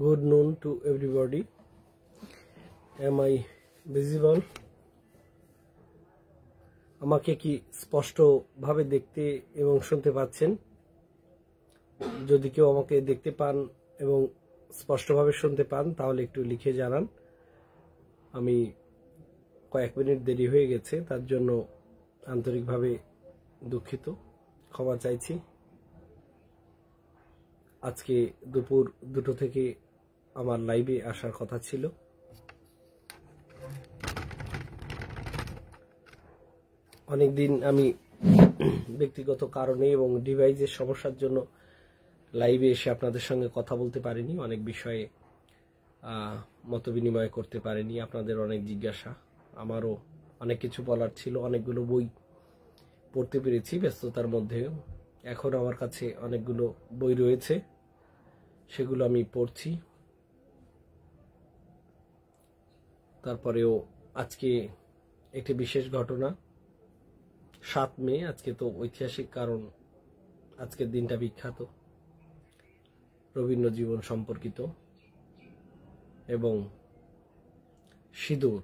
Good noon to everybody. Am I visible? আমাকে কি স্পষ্টভাবে দেখতে এবং শুনতে পাচ্ছেন? যদি কেউ আমাকে দেখতে পান এবং স্পষ্টভাবে শুনতে পান তাহলে একটু লিখে জানান। আমি কয়েক মিনিট দেরি হয়ে গেছে, তার জন্য আন্তরিকভাবে দুঃখিত, ক্ষমা চাইছি। আজকে দুপুর 2টো থেকে আমার লাইভে আসার কথা ছিল। অনেকদিন আমি ব্যক্তিগত কারণে এবং ডিভাইসের সমস্যার জন্য লাইভে এসে আপনাদের সঙ্গে কথা বলতে পারিনি, অনেক বিষয়ে মতবিনিময় করতে পারিনি। আপনাদের অনেক জিজ্ঞাসা, আমারও অনেক কিছু বলার ছিল, অনেকগুলো বই পড়তে পেরেছি ব্যস্ততার মধ্যে। এখন আমার কাছে অনেকগুলো বই রয়েছে, সেগুলো আমি পড়ছি। তারপরেও আজকে একটি বিশেষ ঘটনা, 7 মে, আজকে তো ঐতিহাসিক, কারণ আজকের দিনটা বিখ্যাত, রবীন্দ্র জীবন সম্পর্কিত। এবং সিঁদুর,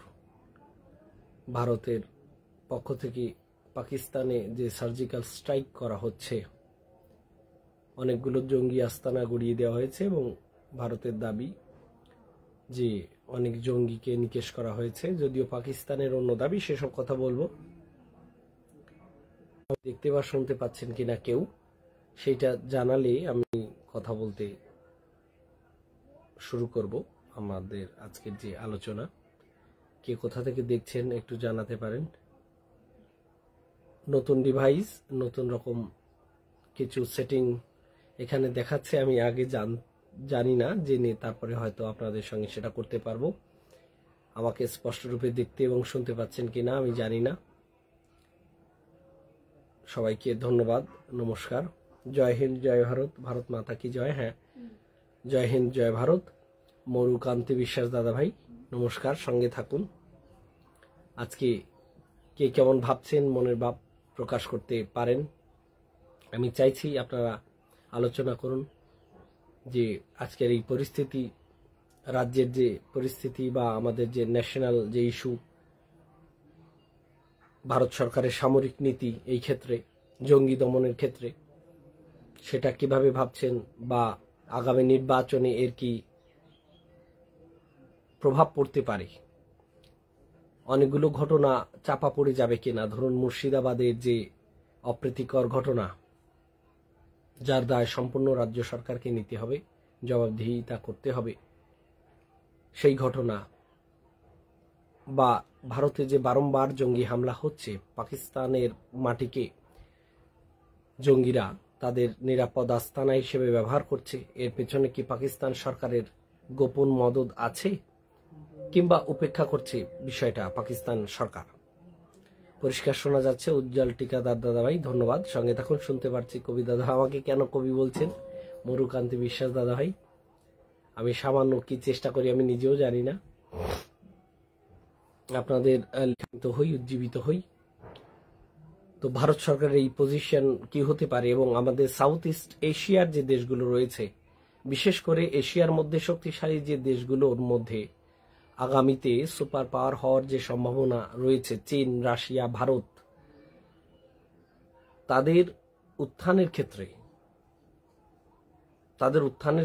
ভারতের পক্ষ থেকে পাকিস্তানে যে সার্জিক্যাল স্ট্রাইক করা হচ্ছে, অনেকগুলো জঙ্গি আস্তানা গড়িয়ে দেওয়া হয়েছে এবং ভারতের দাবি যে অনেক জঙ্গিকে নিকেশ করা হয়েছে, যদিও পাকিস্তানের অন্য দাবি, সেসব কথা বলবো। দেখতে বা শুনতে পাচ্ছেন কিনা কেউ, সেইটা জানালে আমি কথা বলতে শুরু করব। আমাদের আজকের যে আলোচনা, কে কোথা থেকে দেখছেন একটু জানাতে পারেন। নতুন ডিভাইস, নতুন রকম কিছু সেটিং এখানে দেখাচ্ছে, আমি আগে জানি না, জেনে তারপরে হয়তো আপনাদের সঙ্গে সেটা করতে পারবো। আমাকে স্পষ্ট রূপে দেখতে এবং শুনতে পাচ্ছেন কিনা আমি জানি না। সবাইকে ধন্যবাদ, নমস্কার, জয় হিন্দ, জয় ভারত, ভারত মাতা কি জয়। হ্যাঁ, জয় হিন্দ, জয় ভারত। মরুকান্তি বিশ্বাস দাদা ভাই, নমস্কার, সঙ্গে থাকুন। আজকে কে কেমন ভাবছেন, মনের ভাব প্রকাশ করতে পারেন। আমি চাইছি আপনারা আলোচনা করুন যে আজকের এই পরিস্থিতি, রাজ্যের যে পরিস্থিতি বা আমাদের যে ন্যাশনাল যে ইস্যু, ভারত সরকারের সামরিক নীতি এই ক্ষেত্রে, জঙ্গি দমনের ক্ষেত্রে, সেটা কিভাবে ভাবছেন, বা আগামী নির্বাচনে এর কি প্রভাব পড়তে পারে। অনেকগুলো ঘটনা চাপা পড়ে যাবে কিনা, ধরুন মুর্শিদাবাদের যে অপ্রীতিকর ঘটনা, যার দায় সম্পূর্ণ রাজ্য সরকারকে নিতে হবে, জবাবদিহিতা করতে হবে, সেই ঘটনা, বা ভারতে যে বারংবার জঙ্গি হামলা হচ্ছে, পাকিস্তানের মাটিকে জঙ্গিরা তাদের নিরাপদ আস্তানা হিসেবে ব্যবহার করছে, এর পেছনে কি পাকিস্তান সরকারের গোপন মদদ আছে, কিংবা উপেক্ষা করছে বিষয়টা পাকিস্তান সরকার। পরিষ্কার শোনা যাচ্ছে। উজ্জ্বল টিকাদার দাদা ভাই, ধন্যবাদ, সঙ্গে তখন শুনতে পারছি। কবি দাদা, আমাকে কেন কবি বলছেন? মরুকান্তি বিশ্বাস দাদা ভাই, আমি সামান্য কি চেষ্টা করি আমি নিজেও জানি না। আপনাদের লিখিত হই, উজ্জীবিত হই। তো ভারত সরকারের এই পজিশন কি হতে পারে, এবং আমাদের সাউথ ইস্ট এশিয়ার যে দেশগুলো রয়েছে, বিশেষ করে এশিয়ার মধ্যে শক্তিশালী যে দেশগুলোর মধ্যে আগামীতে সুপার পাওয়ার হওয়ার যে সম্ভাবনা রয়েছে, চীন, রাশিয়া, ভারত, তাদের উত্থানের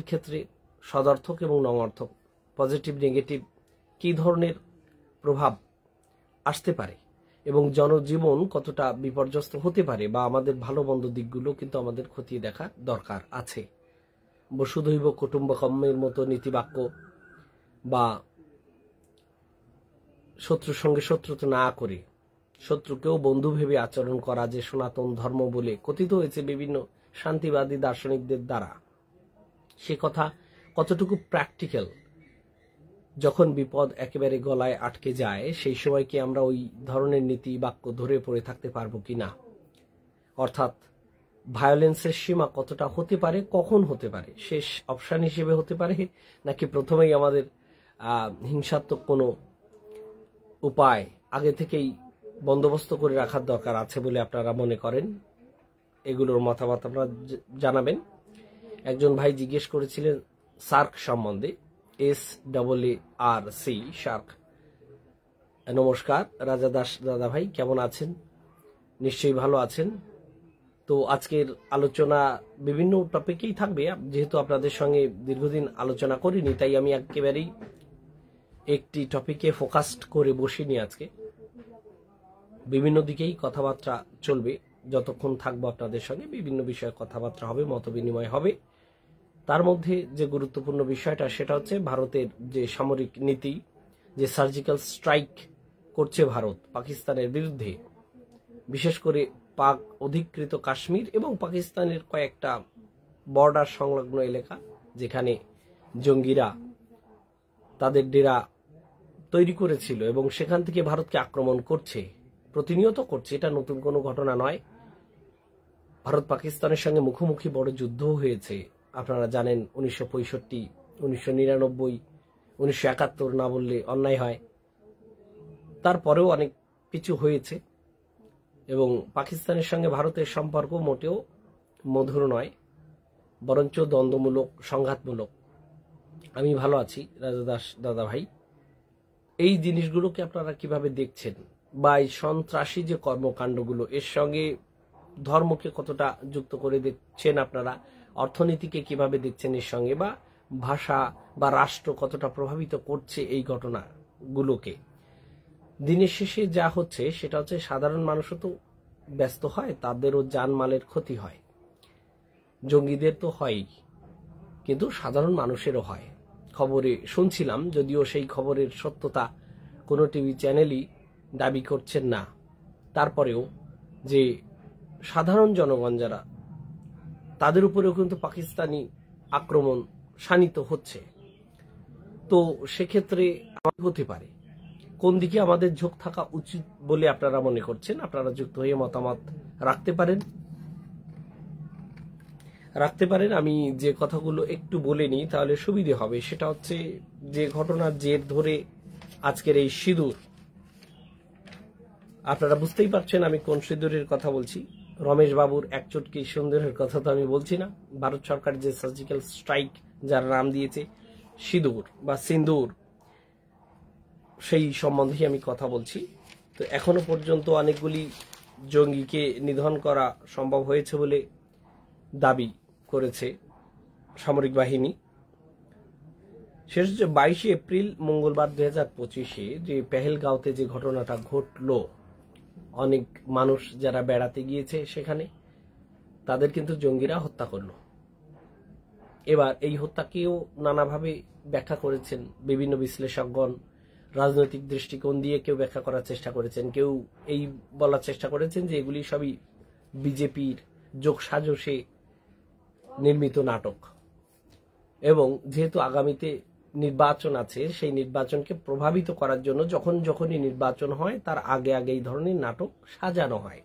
ক্ষেত্রে সদর্থক এবং নঙার্থক, পজিটিভ নেগেটিভ কি ধরনের প্রভাব আসতে পারে, এবং জনজীবন কতটা বিপর্যস্ত হতে পারে, বা আমাদের ভালো মন্দ দিকগুলো কিন্তু আমাদের খতিয়ে দেখা দরকার আছে। বসুধৈব কুটুম্বকমের মতো নীতিবাক্য, বা শত্রুর সঙ্গে শত্রুতা না করে শত্রুকেও বন্ধু ভেবে আচরণ করা, যে সনাতন ধর্ম বলে কথিত হয়েছে বিভিন্ন শান্তিবাদী দার্শনিকদের দ্বারা, সে কথা কতটুকু প্র্যাকটিক্যাল। যখন বিপদ একেবারে গলায় আটকে যায়, সেই সময় কি আমরা ওই ধরনের নীতি বাক্য ধরে পড়ে থাকতে পারবো কিনা? অর্থাৎ ভায়োলেন্সের সীমা কতটা হতে পারে, কখন হতে পারে, শেষ অপশন হিসেবে হতে পারে, নাকি প্রথমেই আমাদের হিংসাত্মক কোনো উপায় আগে থেকেই বন্দোবস্ত করে রাখার দরকার আছে বলে আপনারা মনে করেন? এগুলোর মতামত আপনারা জানাবেন। একজন ভাই জিজ্ঞেস করেছিলেন সার্ক সম্বন্ধে, SAARC, সার্ক। নমস্কার রাজা দাস দাদা ভাই, কেমন আছেন? নিশ্চয়ই ভালো আছেন। তো আজকের আলোচনা বিভিন্ন টপিকেই থাকবে, যেহেতু আপনাদের সঙ্গে দীর্ঘদিন আলোচনা করিনি, তাই আমি একেবারেই একটি টপিকে ফোকাসড করে বসিনি। আজকে বিভিন্ন দিকেই কথাবার্তা চলবে, যতক্ষণ থাকবো আপনাদের সঙ্গে বিভিন্ন বিষয়ে কথাবার্তা হবে, মত বিনিময় হবে। তার মধ্যে যে গুরুত্বপূর্ণ বিষয়টা সেটা হচ্ছে ভারতের যে সামরিক নীতি, যে সার্জিক্যাল স্ট্রাইক করছে ভারত পাকিস্তানের বিরুদ্ধে, বিশেষ করে পাক অধিকৃত কাশ্মীর এবং পাকিস্তানের কয়েকটা বর্ডার সংলগ্ন এলাকা, যেখানে জঙ্গিরা তাদের ডেরা তৈরি করেছিল এবং সেখান থেকে ভারতকে আক্রমণ করছে, প্রতিনিয়ত করছে। এটা নতুন কোনো ঘটনা নয়। ভারত পাকিস্তানের সঙ্গে মুখোমুখি বড় যুদ্ধও হয়েছে, আপনারা জানেন। 1965, 1999, 1971 না বললে অন্যায় হয়। তারপরেও অনেক কিছু হয়েছে এবং পাকিস্তানের সঙ্গে ভারতের সম্পর্ক মোটেও মধুর নয়, বরঞ্চ দ্বন্দ্বমূলক, সংঘাতমূলক। আমি ভালো আছি রাজা দাস দাদা ভাই। এই জিনিসগুলোকে আপনারা কিভাবে দেখছেন, বা এই সন্ত্রাসী যে কর্মকাণ্ডগুলো, এর সঙ্গে ধর্মকে কতটা যুক্ত করে দেখছেন আপনারা, অর্থনীতিকে কিভাবে দেখছেন এর সঙ্গে, বা ভাষা বা রাষ্ট্র কতটা প্রভাবিত করছে এই ঘটনাগুলোকে? দিনের শেষে যা হচ্ছে সেটা হচ্ছে সাধারণ মানুষও তো ব্যস্ত হয়, তাদেরও জানমালের ক্ষতি হয়। জঙ্গিদের তো হয়ই, কিন্তু সাধারণ মানুষেরও হয়। খবরে শুনছিলাম, যদিও সেই খবরের সত্যতা কোনো টিভি চ্যানেলই দাবি করছেন না, তারপরেও যে সাধারণ জনগণ যারা, তাদের উপরেও কিন্তু পাকিস্তানি আক্রমণ শানিত হচ্ছে। তো সেক্ষেত্রে হতে পারে কোন দিকে আমাদের ঝোঁক থাকা উচিত বলে আপনারা মনে করছেন? আপনারা যুক্ত হয়ে মতামত রাখতে পারেন। আমি যে কথাগুলো একটু বলে নিই তাহলে সুবিধে হবে। সেটা হচ্ছে যে ঘটনার জের ধরে আজকের এই সিঁদুর, আপনারা বুঝতেই পারছেন আমি কোন সিঁদুরের কথা বলছি। রমেশ বাবুর এক চুটকি সিঁদুরের কথা তো আমি বলছি না। ভারত সরকার যে সার্জিক্যাল স্ট্রাইক যার নাম দিয়েছে সিঁদুর বা সিন্দুর, সেই সম্বন্ধে আমি কথা বলছি। তো এখনো পর্যন্ত অনেকগুলি জঙ্গিকে নিধন করা সম্ভব হয়েছে বলে দাবি করেছে সামরিক বাহিনী। শেষ হচ্ছে 22 এপ্রিল মঙ্গলবার 2025-এ যে পেহেলগাঁওতে যে ঘটনাটা ঘটলো, অনেক মানুষ যারা বেড়াতে গিয়েছে সেখানে, তাদের কিন্তু জঙ্গিরা হত্যা করলো। এবার এই হত্যাকেও নানাভাবে ব্যাখ্যা করেছেন বিভিন্ন বিশ্লেষকগণ। রাজনৈতিক দৃষ্টিকোণ দিয়ে কেউ ব্যাখ্যা করার চেষ্টা করেছেন, কেউ এই বলার চেষ্টা করেছেন যে এগুলি সবই বিজেপির যোগসাজশে নির্মিত নাটক, এবং যেহেতু আগামীতে নির্বাচন আছে, সেই নির্বাচনকে প্রভাবিত করার জন্য যখনই নির্বাচন হয় তার আগে এই ধরনের নাটক সাজানো হয়।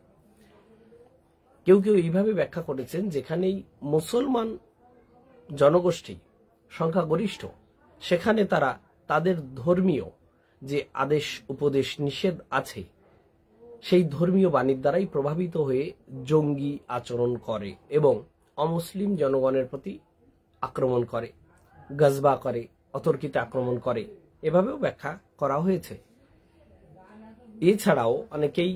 কেউ এইভাবে ব্যাখ্যা করেছেন, যেখানেই মুসলমান জনগোষ্ঠী সংখ্যাগরিষ্ঠ, সেখানে তারা তাদের ধর্মীয় যে আদেশ উপদেশ নিষেধ আছে, সেই ধর্মীয় বাণীর দ্বারাই প্রভাবিত হয়ে জঙ্গি আচরণ করে এবং অমুসলিম জনগণের প্রতি আক্রমণ করে, গজবা করে, অতর্কিত আক্রমণ করে, এভাবেও ব্যাখ্যা করা হয়েছে। এছাড়াও অনেকেই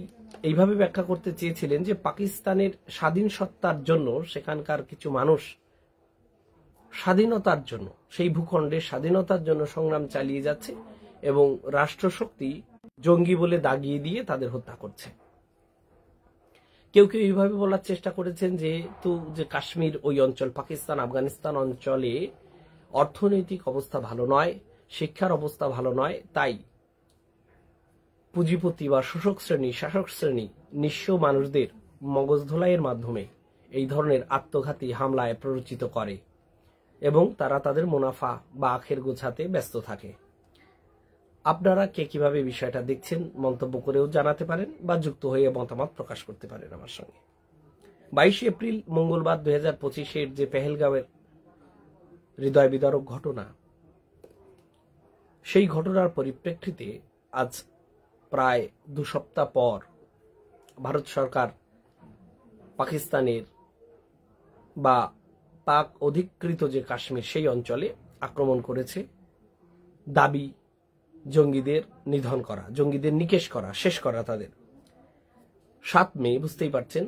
এইভাবে ব্যাখ্যা করতে চেয়েছিলেন যে পাকিস্তানের স্বাধীন সত্তার জন্য সেখানকার কিছু মানুষ স্বাধীনতার জন্য, সেই ভূখণ্ডের স্বাধীনতার জন্য সংগ্রাম চালিয়ে যাচ্ছে এবং রাষ্ট্রশক্তি জঙ্গি বলে দাগিয়ে দিয়ে তাদের হত্যা করছে। কেউ এইভাবে বলার চেষ্টা করেছেন যে কাশ্মীর ওই অঞ্চল, পাকিস্তান আফগানিস্তান অঞ্চলে অর্থনৈতিক অবস্থা ভালো নয়, শিক্ষার অবস্থা ভালো নয়, তাই পুঁজিপতি বা শাসক শ্রেণী নিঃস্ব মানুষদের মগজ ধোলাইয়ের মাধ্যমে এই ধরনের আত্মঘাতী হামলায় প্ররোচিত করে এবং তারা তাদের মুনাফা বা আখের গোছাতে ব্যস্ত থাকে। আপনারা কিভাবে বিষয়টা দেখছেন মন্তব্য করেও জানাতে পারেন বা যুক্ত হয়ে মতামত প্রকাশ করতে পারেন আমার সঙ্গে। 22 এপ্রিল মঙ্গলবার 2025-এর যে পেহেলগাঁওয়ের হৃদয় বিদারক ঘটনা, সেই ঘটনার পরিপ্রেক্ষিতে আজ প্রায় 2 সপ্তাহ পর ভারত সরকার পাকিস্তানের বা পাক অধিকৃত যে কাশ্মীর, সেই অঞ্চলে আক্রমণ করেছে, দাবি জঙ্গিদের নিধন করা, জঙ্গিদের নিকেশ করা, শেষ করা তাদের। 7 মে বুঝতেই পারছেন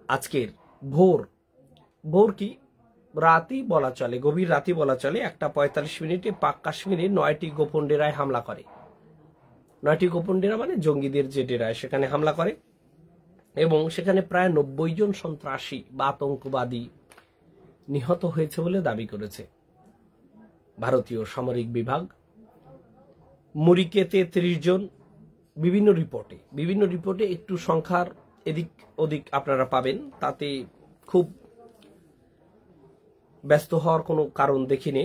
আজকের ভোর কি রাতই বলা চলে, গভীর রাতই বলা চলে, 1:45 পাক কাশ্মীরে 9টি গোপন ডেরায় হামলা করে। 9টি গোপন ডেরা মানে জঙ্গিদের যে ডেরায়, সেখানে হামলা করে এবং সেখানে প্রায় 90 জন সন্ত্রাসী বা আতঙ্কবাদী নিহত হয়েছে বলে দাবি করেছে ভারতীয় সামরিক বিভাগ। মুরিকেতে 30 জন, বিভিন্ন রিপোর্টে একটু সংখ্যার এদিক ওদিক আপনারা পাবেন, তাতে খুব ব্যস্ত হওয়ার কোনো কারণ দেখিনি।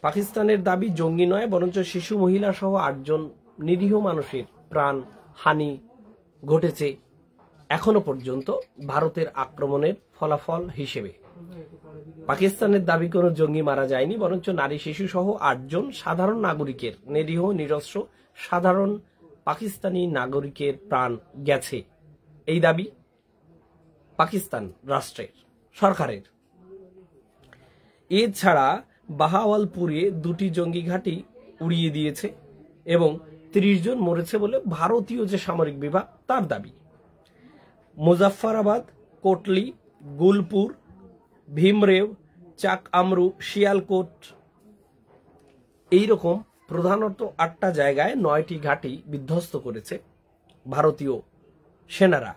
পাকিস্তানের দাবি জঙ্গি নয়, বরঞ্চ শিশু, মহিলা সহ 8 জন নিরীহ মানুষের প্রাণ হানি ঘটেছে এখনো পর্যন্ত ভারতের আক্রমণের ফলাফল হিসেবে। পাকিস্তানের দাবি কোনো জঙ্গি মারা যায়নি, বরঞ্চ নারী, শিশু সহ 8 জন সাধারণ নাগরিকের, নিরীহ নিরস্ত্র সাধারণ পাকিস্তানি নাগরিকের প্রাণ গেছে। এই দাবি পাকিস্তান রাষ্ট্রের, সরকারের। এছাড়া বাহাওয়ালপুরে 2টি জঙ্গি ঘাঁটি উড়িয়ে দিয়েছে এবং 30 জন মরেছে বলে ভারতীয় যে সামরিক বিভাগ তার দাবি। মুজাফফরাবাদ, কোটলি, গুলপুর, ভীমরেও, চাক আমরু, শিয়ালকোট, এইরকম প্রধানত 8টা জায়গায় 9টি ঘাঁটি বিধ্বস্ত করেছে ভারতীয় সেনারা।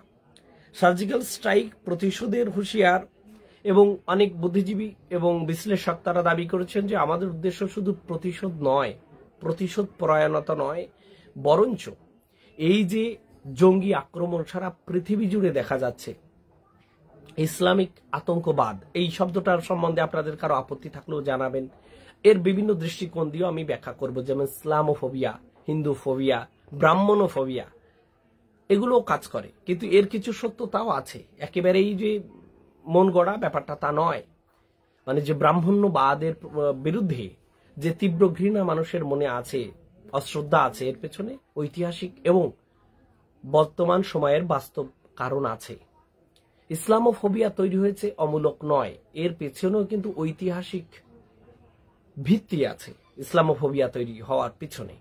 সার্জিক্যাল স্ট্রাইক প্রতিশোধের হুঁশিয়ার এবং অনেক বুদ্ধিজীবী এবং বিশ্লেষক তারা দাবি করেছেন যে আমাদের উদ্দেশ্য শুধু প্রতিশোধ নয়, প্রতিশোধ পরায়ণতা নয়, বরঞ্চ এই যে জঙ্গি আক্রমণ সারা পৃথিবী জুড়ে দেখা যাচ্ছে, ইসলামিক আতঙ্কবাদ, এই শব্দটার সম্বন্ধে আপনাদের কারো আপত্তি থাকলেও জানাবেন। এর বিভিন্ন দৃষ্টিকোণ দিয়েও আমি ব্যাখ্যা করব, যেমন ইসলামোফোবিয়া, হিন্দুফোবিয়া, ব্রাহ্মণোফোবিয়া, এগুলোও কাজ করে, কিন্তু এর কিছু সত্যতাও আছে। একেবারেই যে মন গড়া ব্যাপারটা তা নয়। মানে যে ব্রাহ্মণ্যবাদের বিরুদ্ধে যে তীব্র ঘৃণা মানুষের মনে আছে, অশ্রদ্ধা আছে, এর পেছনে ঐতিহাসিক এবং বর্তমান সময়ের বাস্তব কারণ আছে। ইসলামোফোবিয়া তৈরি হয়েছে অমূলক নয়, এর পেছনেও কিন্তু ঐতিহাসিক ভিত্তি আছে ইসলামোফোবিয়া তৈরি হওয়ার পিছনে।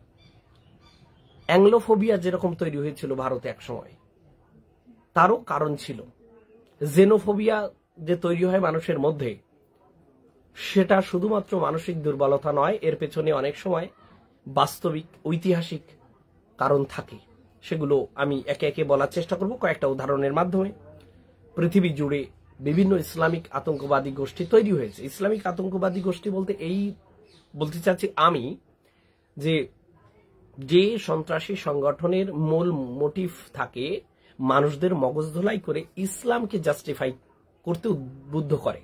অ্যাংলোফোবিয়া যেরকম তৈরি হয়েছিল ভারতে এক সময়, তারও কারণ ছিল। জেনোফোবিয়া যে তৈরি হয় মানুষের মধ্যে, সেটা শুধুমাত্র মানসিক দুর্বলতা নয়, এর পেছনে অনেক সময় বাস্তবিক ঐতিহাসিক কারণ থাকে। সেগুলো আমি একে একে বলার চেষ্টা করব কয়েকটা উদাহরণের মাধ্যমে। পৃথিবী জুড়ে বিভিন্ন ইসলামিক আতঙ্কবাদী গোষ্ঠী তৈরি হয়েছে। ইসলামিক আতঙ্কবাদী গোষ্ঠী বলতে এই বলতে চাচ্ছি আমি যে সন্ত্রাসী সংগঠনের মূল মোটিভ থাকে মানুষদের মগজ ধোলাই করে ইসলামকে জাস্টিফাই করতে উদ্বুদ্ধ করে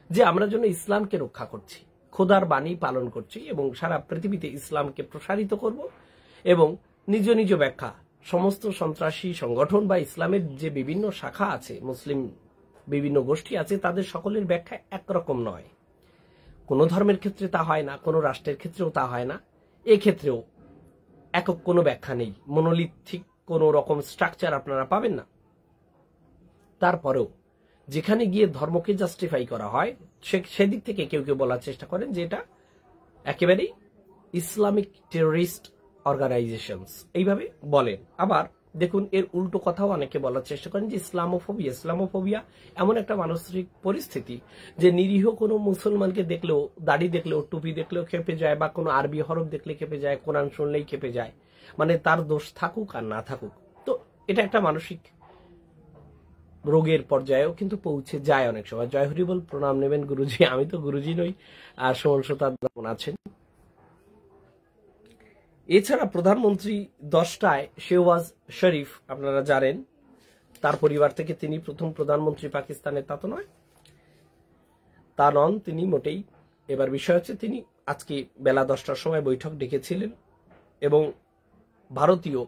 যে আমরা যেন ইসলামকে রক্ষা করছি, খোদার বাণী পালন করছি এবং সারা পৃথিবীতে ইসলামকে প্রসারিত করব। এবং নিজ নিজ ব্যাখ্যা, সমস্ত সন্ত্রাসী সংগঠন বা ইসলামের যে বিভিন্ন শাখা আছে, মুসলিম বিভিন্ন গোষ্ঠী আছে, তাদের সকলের ব্যাখ্যা একরকম নয়। কোনো ধর্মের ক্ষেত্রে তা হয় না, কোনো রাষ্ট্রের ক্ষেত্রেও তা হয় না। এক্ষেত্রেও একক কোনো ব্যাখ্যা নেই, মনোলিথিক কোনো রকম স্ট্রাকচার আপনারা পাবেন না। তারপরেও যেখানে গিয়ে ধর্মকে জাস্টিফাই করা হয়, সেদিক থেকে কেউ কেউ বলার চেষ্টা করেন যে এটা একেবারেই ইসলামিক টেররিস্ট অর্গানাইজেশনস, এইভাবে বলেন। আবার দেখুন, এর উল্টো কথাও অনেকে বলার চেষ্টা করেন যে ইসলামোফোবিয়া এমন একটা মানসিক পরিস্থিতি যে নিরীহ কোনো মুসলমানকে দেখলেও, দাড়ি দেখলেও, টুপি দেখলেও খেপে যায়, বা কোনো আরবি হরফ দেখলে খেপে যায়, কোরআন শুনলেই খেপে যায়, মানে তার দোষ থাকুক আর না থাকুক। তো এটা একটা মানসিক রোগের পর্যায়েও কিন্তু পৌঁছে যায় অনেক সময়। জয় হরি বল, প্রণাম নেবেন গুরুজি। আমি তো গুরুজি নই, আর সুমন সুতার আছেন। এছাড়া প্রধানমন্ত্রী 10টায় শেহবাজ শরীফ, আপনারা জানেন তার পরিবার থেকে তিনি প্রথম প্রধানমন্ত্রী পাকিস্তানের, তা তো নয়, তা নন তিনি মোটেই। এবার বিষয় হচ্ছে তিনি আজকে বেলা 10টার সময় বৈঠক ডেকেছিলেন এবং ভারতীয়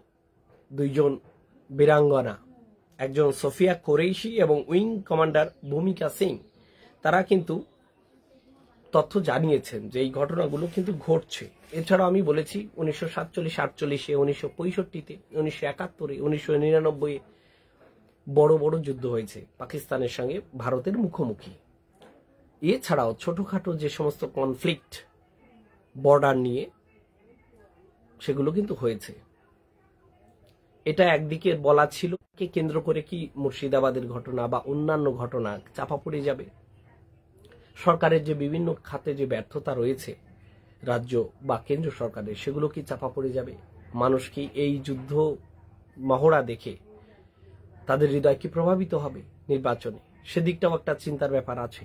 2 জন বীরাঙ্গনা, একজন সোফিয়া কোরেশি এবং উইং কমান্ডার ভূমিকা সিং, তারা কিন্তু তথ্য জানিয়েছেন যে এই ঘটনাগুলো কিন্তু ঘটছে। এছাড়াও আমি বলেছি 1947-48-এ, 1965-তে, 1971-এ, 1999-এ বড় বড় যুদ্ধ হয়েছে পাকিস্তানের সঙ্গে ভারতের মুখোমুখি। এছাড়াও ছোটখাটো যে সমস্ত কনফ্লিক্ট বর্ডার নিয়ে, সেগুলো কিন্তু হয়েছে। এটা একদিকে বলা ছিল কে কেন্দ্র করে কি মুর্শিদাবাদের ঘটনা বা অন্যান্য ঘটনা চাপা পড়ে যাবে। সরকারের যে বিভিন্ন খাতে যে ব্যর্থতা রয়েছে রাজ্য বা কেন্দ্র সরকারের, সেগুলো কি চাপা পড়ে যাবে। মানুষ কি এই যুদ্ধ মহড়া দেখে তাদের হৃদয় কি প্রভাবিত হবে নির্বাচনে, সেদিকটাও একটা চিন্তার ব্যাপার আছে।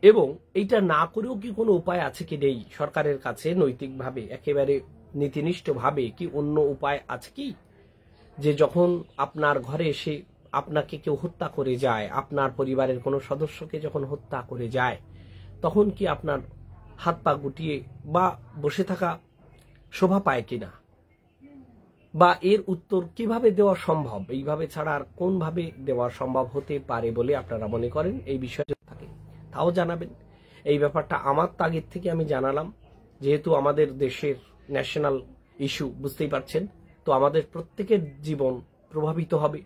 এবং এইটা না করেও কি কোনো উপায় আছে কি নেই সরকারের কাছে, নৈতিকভাবে একেবারে নীতিনিষ্ঠভাবে কি অন্য উপায় আছে কি, যে যখন আপনার ঘরে এসে আপনাকে কেউ হত্যা করে যায়, আপনার পরিবারের কোনো সদস্যকে যখন হত্যা করে যায়, তখন কি আপনার হাত পা গুটিয়ে বা বসে থাকা শোভা পায় কিনা, বা এর উত্তর কিভাবে দেওয়া সম্ভব, এইভাবে ছাড়া আর কোনভাবে দেওয়া সম্ভব হতে পারে বলে আপনারা মনে করেন, এই বিষয়ে থাকে তাও জানাবেন। এই ব্যাপারটা আমার তাগিদ থেকে আমি জানালাম, যেহেতু আমাদের দেশের ন্যাশনাল ইস্যু, বুঝতেই পারছেন, তো আমাদের প্রত্যেকের জীবন প্রভাবিত হবে।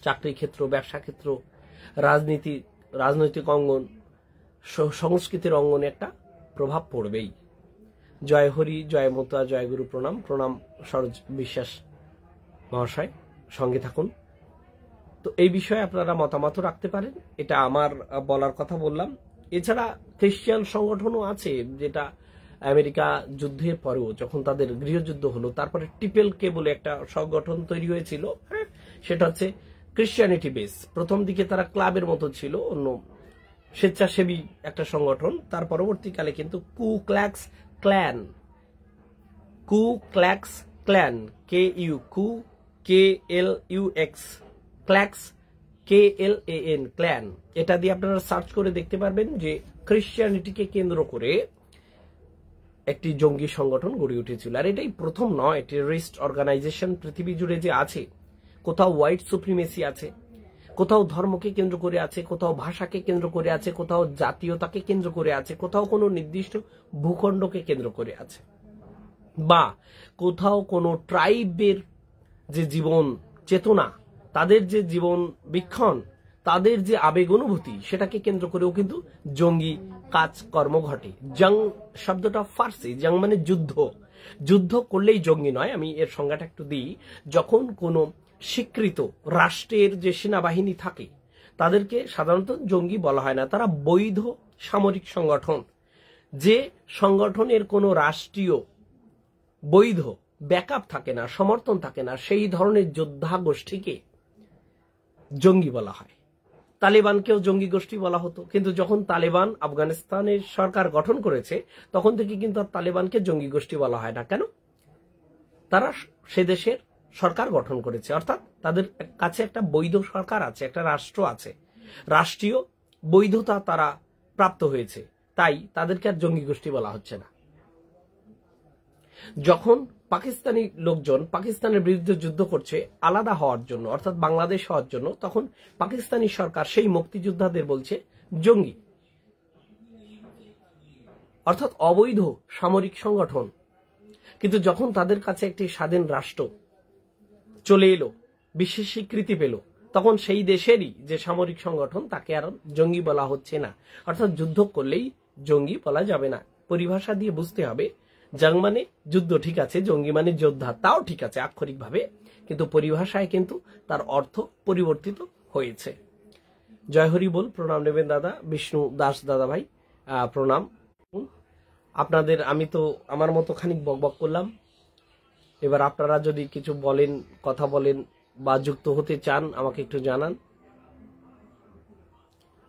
চাকরি ক্ষেত্র, ব্যবসা ক্ষেত্র, রাজনৈতিক অঙ্গন, সংস্কৃতির অঙ্গনে একটা প্রভাব পড়বেই। জয় হরি, জয় মতুয়া, জয় গুরু, প্রণাম। প্রণাম সরোজ বিশ্বাস মহাশয়, সঙ্গে থাকুন। তো এই বিষয়ে আপনারা মতামত রাখতে পারেন, এটা আমার বলার কথা বললাম। এছাড়া খ্রিস্টান সংগঠনও আছে, যেটা আমেরিকা যুদ্ধের পরেও যখন তাদের গৃহযুদ্ধ হলো, তারপরে টিপেল কে বলে একটা সংগঠন তৈরি হয়েছিল, হ্যাঁ, সেটা হচ্ছে ক্রিশ্চিয়ানিটি বেস। প্রথম দিকে তারা ক্লাবের মতো ছিল, অন্য স্বেচ্ছাসেবী একটা সংগঠন। তার পরবর্তীকালে কিন্তু কু ক্ল্যাক্স ক্ল্যান, KLUX, ক্ল্যাক্স KLAN, ক্ল্যান, এটা দিয়ে আপনারা সার্চ করে দেখতে পারবেন যে খ্রিস্টানিটিকে কেন্দ্র করে একটি জঙ্গি সংগঠন গড়ে উঠেছিল। আর এটাই প্রথম নয়, টেররিস্ট অর্গানাইজেশন পৃথিবী জুড়ে যে আছে, কোথাও হোয়াইট সুপ্রিমেসি আছে, কোথাও ধর্মকে কেন্দ্র করে আছে, কোথাও ভাষাকে কেন্দ্র করে আছে, কোথাও জাতীয়তাকে কেন্দ্র করে আছে, কোথাও কোনো নির্দিষ্ট ভূখণ্ডকে কেন্দ্র করে আছে, বা কোথাও কোনো ট্রাইবের যে জীবন চেতনা, তাদের যে জীবন বীক্ষণ, তাদের যে আবেগ অনুভূতি, সেটাকে কেন্দ্র করেও কিন্তু জঙ্গি কাজকর্ম ঘটে। জং শব্দটা ফার্সি, জং মানে যুদ্ধ। যুদ্ধ করলেই জঙ্গি নয়, আমি এর সংজ্ঞাটা একটু দিই। যখন কোনো স্বীকৃত রাষ্ট্রের যে সেনাবাহিনী থাকে, তাদেরকে সাধারণত জঙ্গি বলা হয় না, তারা বৈধ সামরিক সংগঠন। যে সংগঠনের কোনো রাষ্ট্রীয় বৈধ ব্যাকআপ থাকে না, সমর্থন থাকে না, সেই ধরনের যোদ্ধা গোষ্ঠীকে জঙ্গি বলা হয়। তালেবানকেও জঙ্গি গোষ্ঠী বলা হতো, কিন্তু যখন তালেবান আফগানিস্তানের সরকার গঠন করেছে, তখন থেকে কিন্তু আর তালেবানকে জঙ্গি গোষ্ঠী বলা হয় না। কেন? তারা সে দেশের সরকার গঠন করেছে, অর্থাৎ তাদের কাছে একটা বৈধ সরকার আছে, একটা রাষ্ট্র আছে, রাষ্ট্রীয় বৈধতা তারা প্রাপ্ত হয়েছে, তাই তাদেরকে আর জঙ্গি গোষ্ঠী বলা হচ্ছে না। যখন পাকিস্তানি লোকজন পাকিস্তানের বিরুদ্ধে যুদ্ধ করছে আলাদা হওয়ার জন্য, অর্থাৎ বাংলাদেশ হওয়ার জন্য, তখন পাকিস্তানি সরকার সেই মুক্তিযোদ্ধাদের বলছে জঙ্গি, অর্থাৎ অবৈধ সামরিক সংগঠন। কিন্তু যখন তাদের কাছে একটি স্বাধীন রাষ্ট্র চলে এলো, বিশেষ স্বীকৃতি পেল, তখন সেই দেশেরই যে সামরিক সংগঠন, তাকে আর জঙ্গি বলা হচ্ছে না। অর্থাৎ যুদ্ধ করলেই জঙ্গি বলা যাবে না। পরিভাষা দিয়ে বুঝতে হবে, জং মানে যুদ্ধ, ঠিক আছে, জঙ্গি মানে যোদ্ধা, তাও ঠিক আছে আক্ষরিকভাবে, কিন্তু পরিভাষায় কিন্তু তার অর্থ পরিবর্তিত হয়েছে। জয় হরি বল। প্রণাম নেবেন দাদা, বিষ্ণু দাস দাদা ভাই, প্রণাম আপনাদের। আমি তো আমার মতো খানিক বকবক করলাম, এবার আপনারা যদি কিছু বলেন, কথা বলেন বা যুক্ত হতে চান, আমাকে একটু জানান।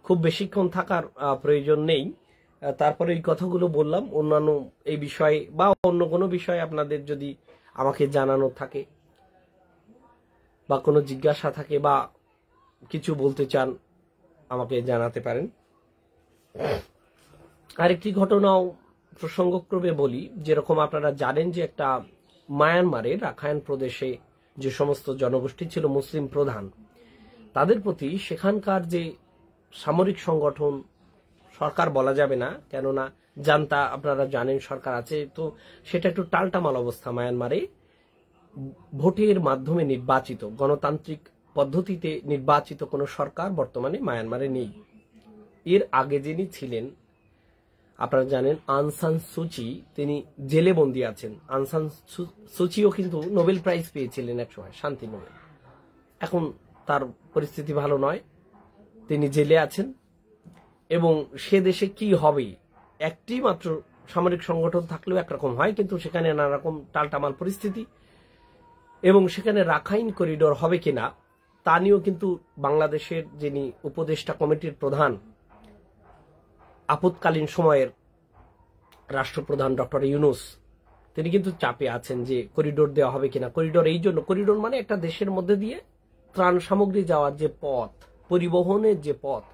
খুব বেশিক্ষণ থাকার প্রয়োজন নেই, তারপরে এই কথাগুলো বললাম। অন্যান্য এই বিষয়ে বা অন্য কোনো বিষয়ে আপনাদের যদি আমাকে জানানো থাকে বা কোনো জিজ্ঞাসা থাকে বা কিছু বলতে চান, আমাকে জানাতে পারেন। আরেকটি ঘটনাও প্রসঙ্গক্রমে বলি, যেরকম আপনারা জানেন যে একটা মায়ানমারের রাখাইন প্রদেশে যে সমস্ত জনগোষ্ঠী ছিল মুসলিম প্রধান, তাদের প্রতি সেখানকার যে সামরিক সংগঠন, সরকার বলা যাবে না, কেননা জান্তা আপনারা জানেন সরকার আছে, তো সেটা একটু টালটামাল অবস্থা। মায়ানমারে ভোটের মাধ্যমে নির্বাচিত, গণতান্ত্রিক পদ্ধতিতে নির্বাচিত কোনো সরকার বর্তমানে মায়ানমারে নেই। এর আগে যিনি ছিলেন আপনারা জানেন আং সান সুচি, তিনি জেলে বন্দী আছেন। আং সান সুচিও কিন্তু নোবেল প্রাইজ পেয়েছিলেন একসময়, শান্তি নোবেল। এখন তার পরিস্থিতি ভালো নয়, তিনি জেলে আছেন। এবং সে দেশে কি হবে, একটি মাত্র সামরিক সংগঠন থাকলেও একরকম হয়, কিন্তু সেখানে নানা রকম টালটামাল পরিস্থিতি। এবং সেখানে রাখাইন করিডোর হবে কিনা তা নিয়েও কিন্তু বাংলাদেশের যিনি উপদেষ্টা কমিটির প্রধান, আপৎকালীন সময়ের রাষ্ট্রপ্রধান ডক্টর ইউনূস, তিনি কিন্তু চাপে আছেন যে করিডোর দেওয়া হবে কিনা। করিডোর এই জন্য, করিডোর মানে একটা দেশের মধ্যে দিয়ে ত্রাণ সামগ্রী যাওয়ার যে পথ, পরিবহনের যে পথ,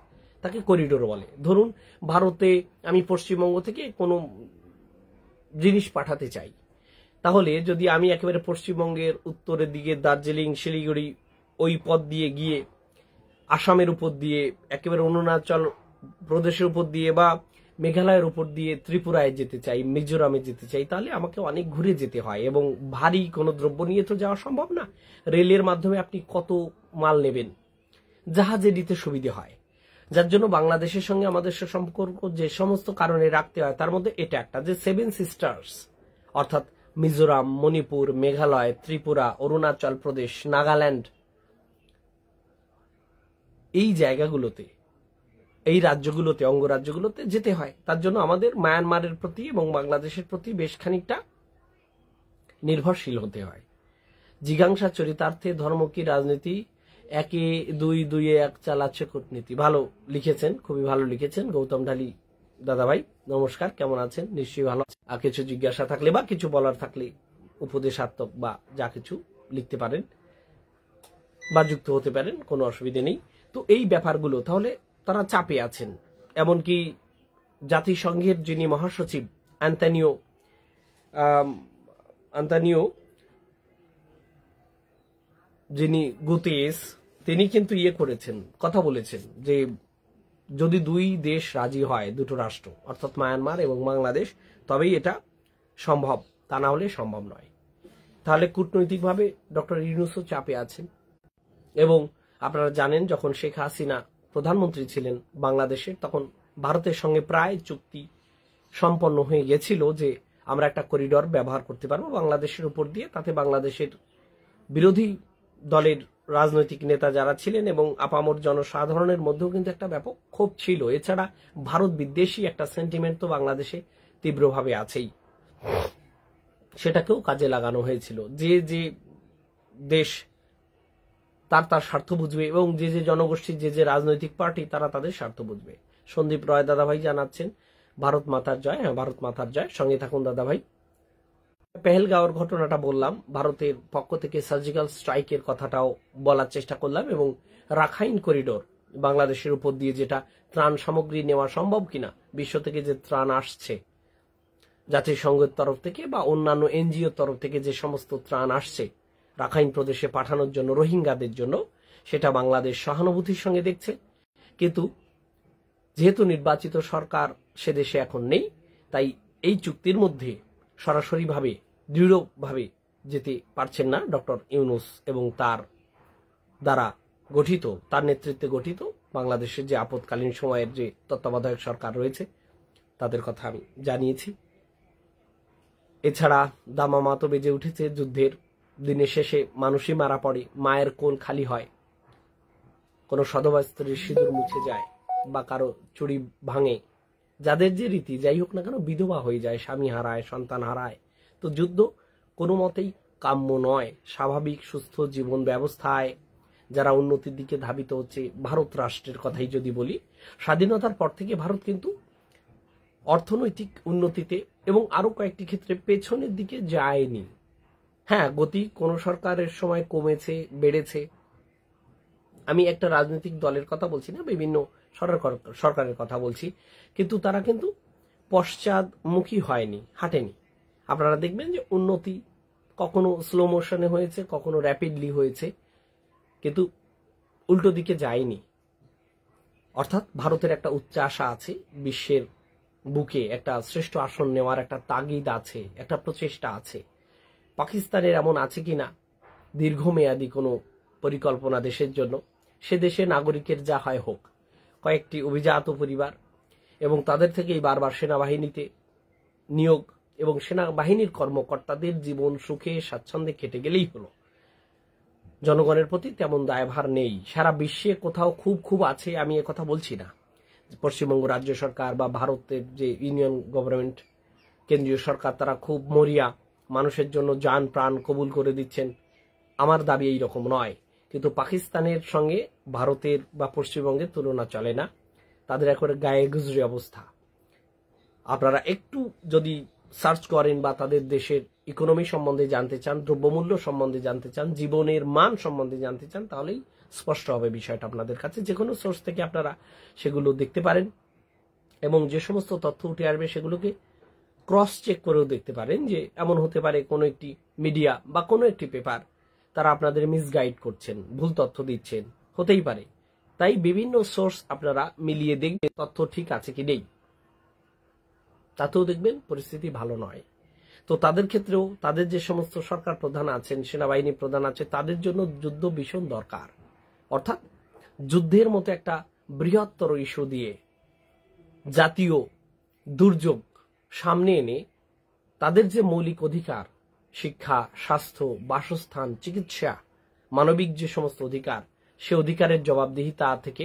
তাকে করিডোর বলে। ধরুন ভারতে আমি পশ্চিমবঙ্গ থেকে কোনো জিনিস পাঠাতে চাই, তাহলে যদি আমি একেবারে পশ্চিমবঙ্গের উত্তরের দিকে দার্জিলিং, শিলিগুড়ি ওই পথ দিয়ে গিয়ে আসামের উপর দিয়ে একেবারে অরুণাচল প্রদেশের উপর দিয়ে বা মেঘালয়ের উপর দিয়ে ত্রিপুরায় যেতে চাই, মিজোরামে যেতে চাই, তাহলে আমাকে অনেক ঘুরে যেতে হয় এবং ভারী কোনো দ্রব্য নিয়ে তো যাওয়া সম্ভব না। রেলের মাধ্যমে আপনি কত মাল নেবেন, জাহাজে নিতে সুবিধে হয়। যার জন্য বাংলাদেশের সঙ্গে আমাদের সম্পর্ক যে সমস্ত কারণে রাখতে হয়, তার মধ্যে এটা একটা, যে 7 সিস্টার্স অর্থাৎ মিজোরাম, মণিপুর, মেঘালয়, ত্রিপুরা, অরুণাচল প্রদেশ, নাগাল্যান্ড, এই জায়গাগুলোতে, এই রাজ্যগুলোতে, অঙ্গরাজ্যগুলোতে যেতে হয়। তার জন্য আমাদের মায়ানমারের প্রতি এবং বাংলাদেশের প্রতি বেশ খানিকটা নির্ভরশীল হতে হয়। জিজ্ঞাসা চরিতার্থে ধর্ম কি রাজনীতি, 1-2-2-1 চালাচ্ছে কূটনীতি। ভালো লিখেছেন, খুবই ভালো লিখেছেন গৌতম ঢালি দাদাভাই। নমস্কার, কেমন আছেন? নিশ্চয়ই ভালো। আর কিছু জিজ্ঞাসা থাকলে বা কিছু বলার থাকলে উপদেশাত্মক বা যা কিছু লিখতে পারেন বা যুক্ত হতে পারেন, কোনো অসুবিধা নেই। তো এই ব্যাপারগুলো, তাহলে তারা চাপে আছেন। এমনকি জাতিসংঘের যিনি মহাসচিব আন্তোনিও যিনি গুতেরেস, তিনি কিন্তু করেছেন, কথা বলেছেন যে যদি দুই দেশ রাজি হয়, দুটো রাষ্ট্র অর্থাৎ মায়ানমার এবং বাংলাদেশ, তবেই এটা সম্ভব, তা না হলে সম্ভব নয়। তাহলে কূটনৈতিকভাবে ডক্টর ইউনূসও চাপে আছেন। এবং আপনারা জানেন যখন শেখ হাসিনা প্রধানমন্ত্রী ছিলেন বাংলাদেশের, তখন ভারতের সঙ্গে প্রায় চুক্তি সম্পন্ন হয়ে গেছিল যে আমরা একটা করিডোর ব্যবহার করতে পারবো বাংলাদেশের উপর দিয়ে। তাতে বাংলাদেশের বিরোধী দলের রাজনৈতিক নেতা যারা ছিলেন এবং আপামর জনসাধারণের মধ্যেও কিন্তু একটা ব্যাপক ক্ষোভ ছিল। এছাড়া ভারত বিদ্বেষী একটা সেন্টিমেন্ট তো বাংলাদেশে তীব্রভাবে আছেই, সেটাকেও কাজে লাগানো হয়েছিল। যে যে দেশ তার তার স্বার্থ বুঝবে এবং যে যে জনগোষ্ঠীর যে যে রাজনৈতিক পার্টি তারা তাদের স্বার্থ বুঝবে। সন্দীপ রয় দাদাভাই জানাচ্ছেন ভারত মাতার জয়। হ্যাঁ, ভারত মাতার জয়, সঙ্গে থাকুন দাদাভাই। পেহেলগাঁওয়ের ঘটনাটা বললাম, ভারতের পক্ষ থেকে সার্জিক্যাল স্ট্রাইকের কথাটাও বলার চেষ্টা করলাম, এবং রাখাইন করিডোর বাংলাদেশের উপর দিয়ে যেটা ত্রাণ সামগ্রী নেওয়া সম্ভব কিনা, বিশ্ব থেকে যে ত্রাণ আসছে জাতিসংঘের তরফ থেকে বা অন্যান্য এনজিওর তরফ থেকে যে সমস্ত ত্রাণ আসছে রাখাইন প্রদেশে পাঠানোর জন্য রোহিঙ্গাদের জন্য, সেটা বাংলাদেশ সহানুভূতির সঙ্গে দেখছে। কিন্তু যেহেতু নির্বাচিত সরকার সে দেশে এখন নেই, তাই এই চুক্তির মধ্যে সরাসরিভাবে দৃঢ়ভাবে যেতে পারছেন না ডক্টর ইউনূস এবং তার দ্বারা গঠিত, তার নেতৃত্বে গঠিত বাংলাদেশের যে আপৎকালীন সময়ের যে তত্ত্বাবধায়ক সরকার রয়েছে তাদের কথা আমি জানিয়েছি। এছাড়া দামামা তো বেজে উঠেছে, যুদ্ধের দিনের শেষে মানুষই মারা পড়ে, মায়ের কোল খালি হয়, কোনো সধবা স্ত্রীর সিঁদুর মুছে যায় বা কারো চুড়ি ভাঙে, যাদের যে রীতি যাই হোক না কেন বিধবা হয়ে যায়, স্বামী হারায়, সন্তান হারায়। তো যুদ্ধ কোনো মতেই কাম্য নয়। স্বাভাবিক সুস্থ জীবন ব্যবস্থায় যারা উন্নতির দিকে ধাবিত হচ্ছে, ভারত রাষ্ট্রের কথাই যদি বলি, স্বাধীনতার পর থেকে ভারত কিন্তু অর্থনৈতিক উন্নতিতে এবং আরো কয়েকটি ক্ষেত্রে পেছনের দিকে যায়নি। হ্যাঁ, গতি কোনো সরকারের সময় কমেছে, বেড়েছে। আমি একটা রাজনৈতিক দলের কথা বলছি না, বিভিন্ন সরকারের কথা বলছি, কিন্তু তারা কিন্তু পশ্চাদমুখী হয়নি, হাঁটেনি। আপনারা দেখবেন যে উন্নতি কখনো স্লো মোশনে হয়েছে, কখনো র্যাপিডলি হয়েছে, কিন্তু উল্টো দিকে যায়নি। অর্থাৎ ভারতের একটা উচ্চ আশা আছে, বিশ্বের বুকে একটা শ্রেষ্ঠ আসন নেওয়ার একটা তাগিদ আছে, একটা প্রচেষ্টা আছে। পাকিস্তানের এমন আছে কিনা দীর্ঘমেয়াদী কোনো পরিকল্পনা দেশের জন্য, সে দেশের নাগরিকের যা হয় হোক, কয়েকটি অভিজাত পরিবার এবং তাদের থেকেই বারবার সেনাবাহিনীতে নিয়োগ এবং সেনাবাহিনীর কর্মকর্তাদের জীবন সুখে স্বাচ্ছন্দ্যে কেটে গেলেই হলো। জনগণের প্রতি তেমন দায়ভার নেই। সারা বিশ্বে কোথাও খুব আছে, আমি কথা বলছি না। পশ্চিমবঙ্গ রাজ্য সরকার বা ভারতের যে ইউনিয়ন গভর্নমেন্ট, কেন্দ্রীয় সরকার, তারা খুব মরিয়া, মানুষের জন্য জান প্রাণ কবুল করে দিচ্ছেন। আমার দাবি এই রকম নয়, কিন্তু পাকিস্তানের সঙ্গে ভারতের বা পশ্চিমবঙ্গের তুলনা চলে না। তাদের একেবারে গায়ে গুজরি অবস্থা। আপনারা একটু যদি সার্চ করেন বা তাদের দেশের ইকোনমি সম্বন্ধে জানতে চান, দ্রব্যমূল্য সম্বন্ধে জানতে চান, জীবনের মান সম্বন্ধে জানতে চান, তাহলেই স্পষ্ট হবে বিষয়টা আপনাদের কাছে। যে কোনো সোর্স থেকে আপনারা সেগুলো দেখতে পারেন এবং যে সমস্ত তথ্য উঠে আসবে সেগুলোকে ক্রস চেক করেও দেখতে পারেন যে এমন হতে পারে কোনো একটি মিডিয়া বা কোনো একটি পেপার তারা আপনাদের মিসগাইড করছেন, ভুল তথ্য দিচ্ছেন, হতেই পারে। তাই বিভিন্ন সোর্স আপনারা মিলিয়ে দেখবেন তথ্য ঠিক আছে কি নেই, তাতেও দেখবেন পরিস্থিতি ভালো নয়। তো তাদের ক্ষেত্রেও তাদের যে সমস্ত সরকার প্রধান আছেন, সেনাবাহিনী প্রধান আছে, তাদের জন্য যুদ্ধ ভীষণ দরকার। অর্থাৎ যুদ্ধের মতো একটা বৃহত্তর ইস্যু দিয়ে জাতীয় দুর্যোগ সামনে এনে তাদের যে মৌলিক অধিকার, শিক্ষা, স্বাস্থ্য, বাসস্থান, চিকিৎসা, মানবিক যে সমস্ত অধিকার, সে অধিকারের জবাবদিহিতা থেকে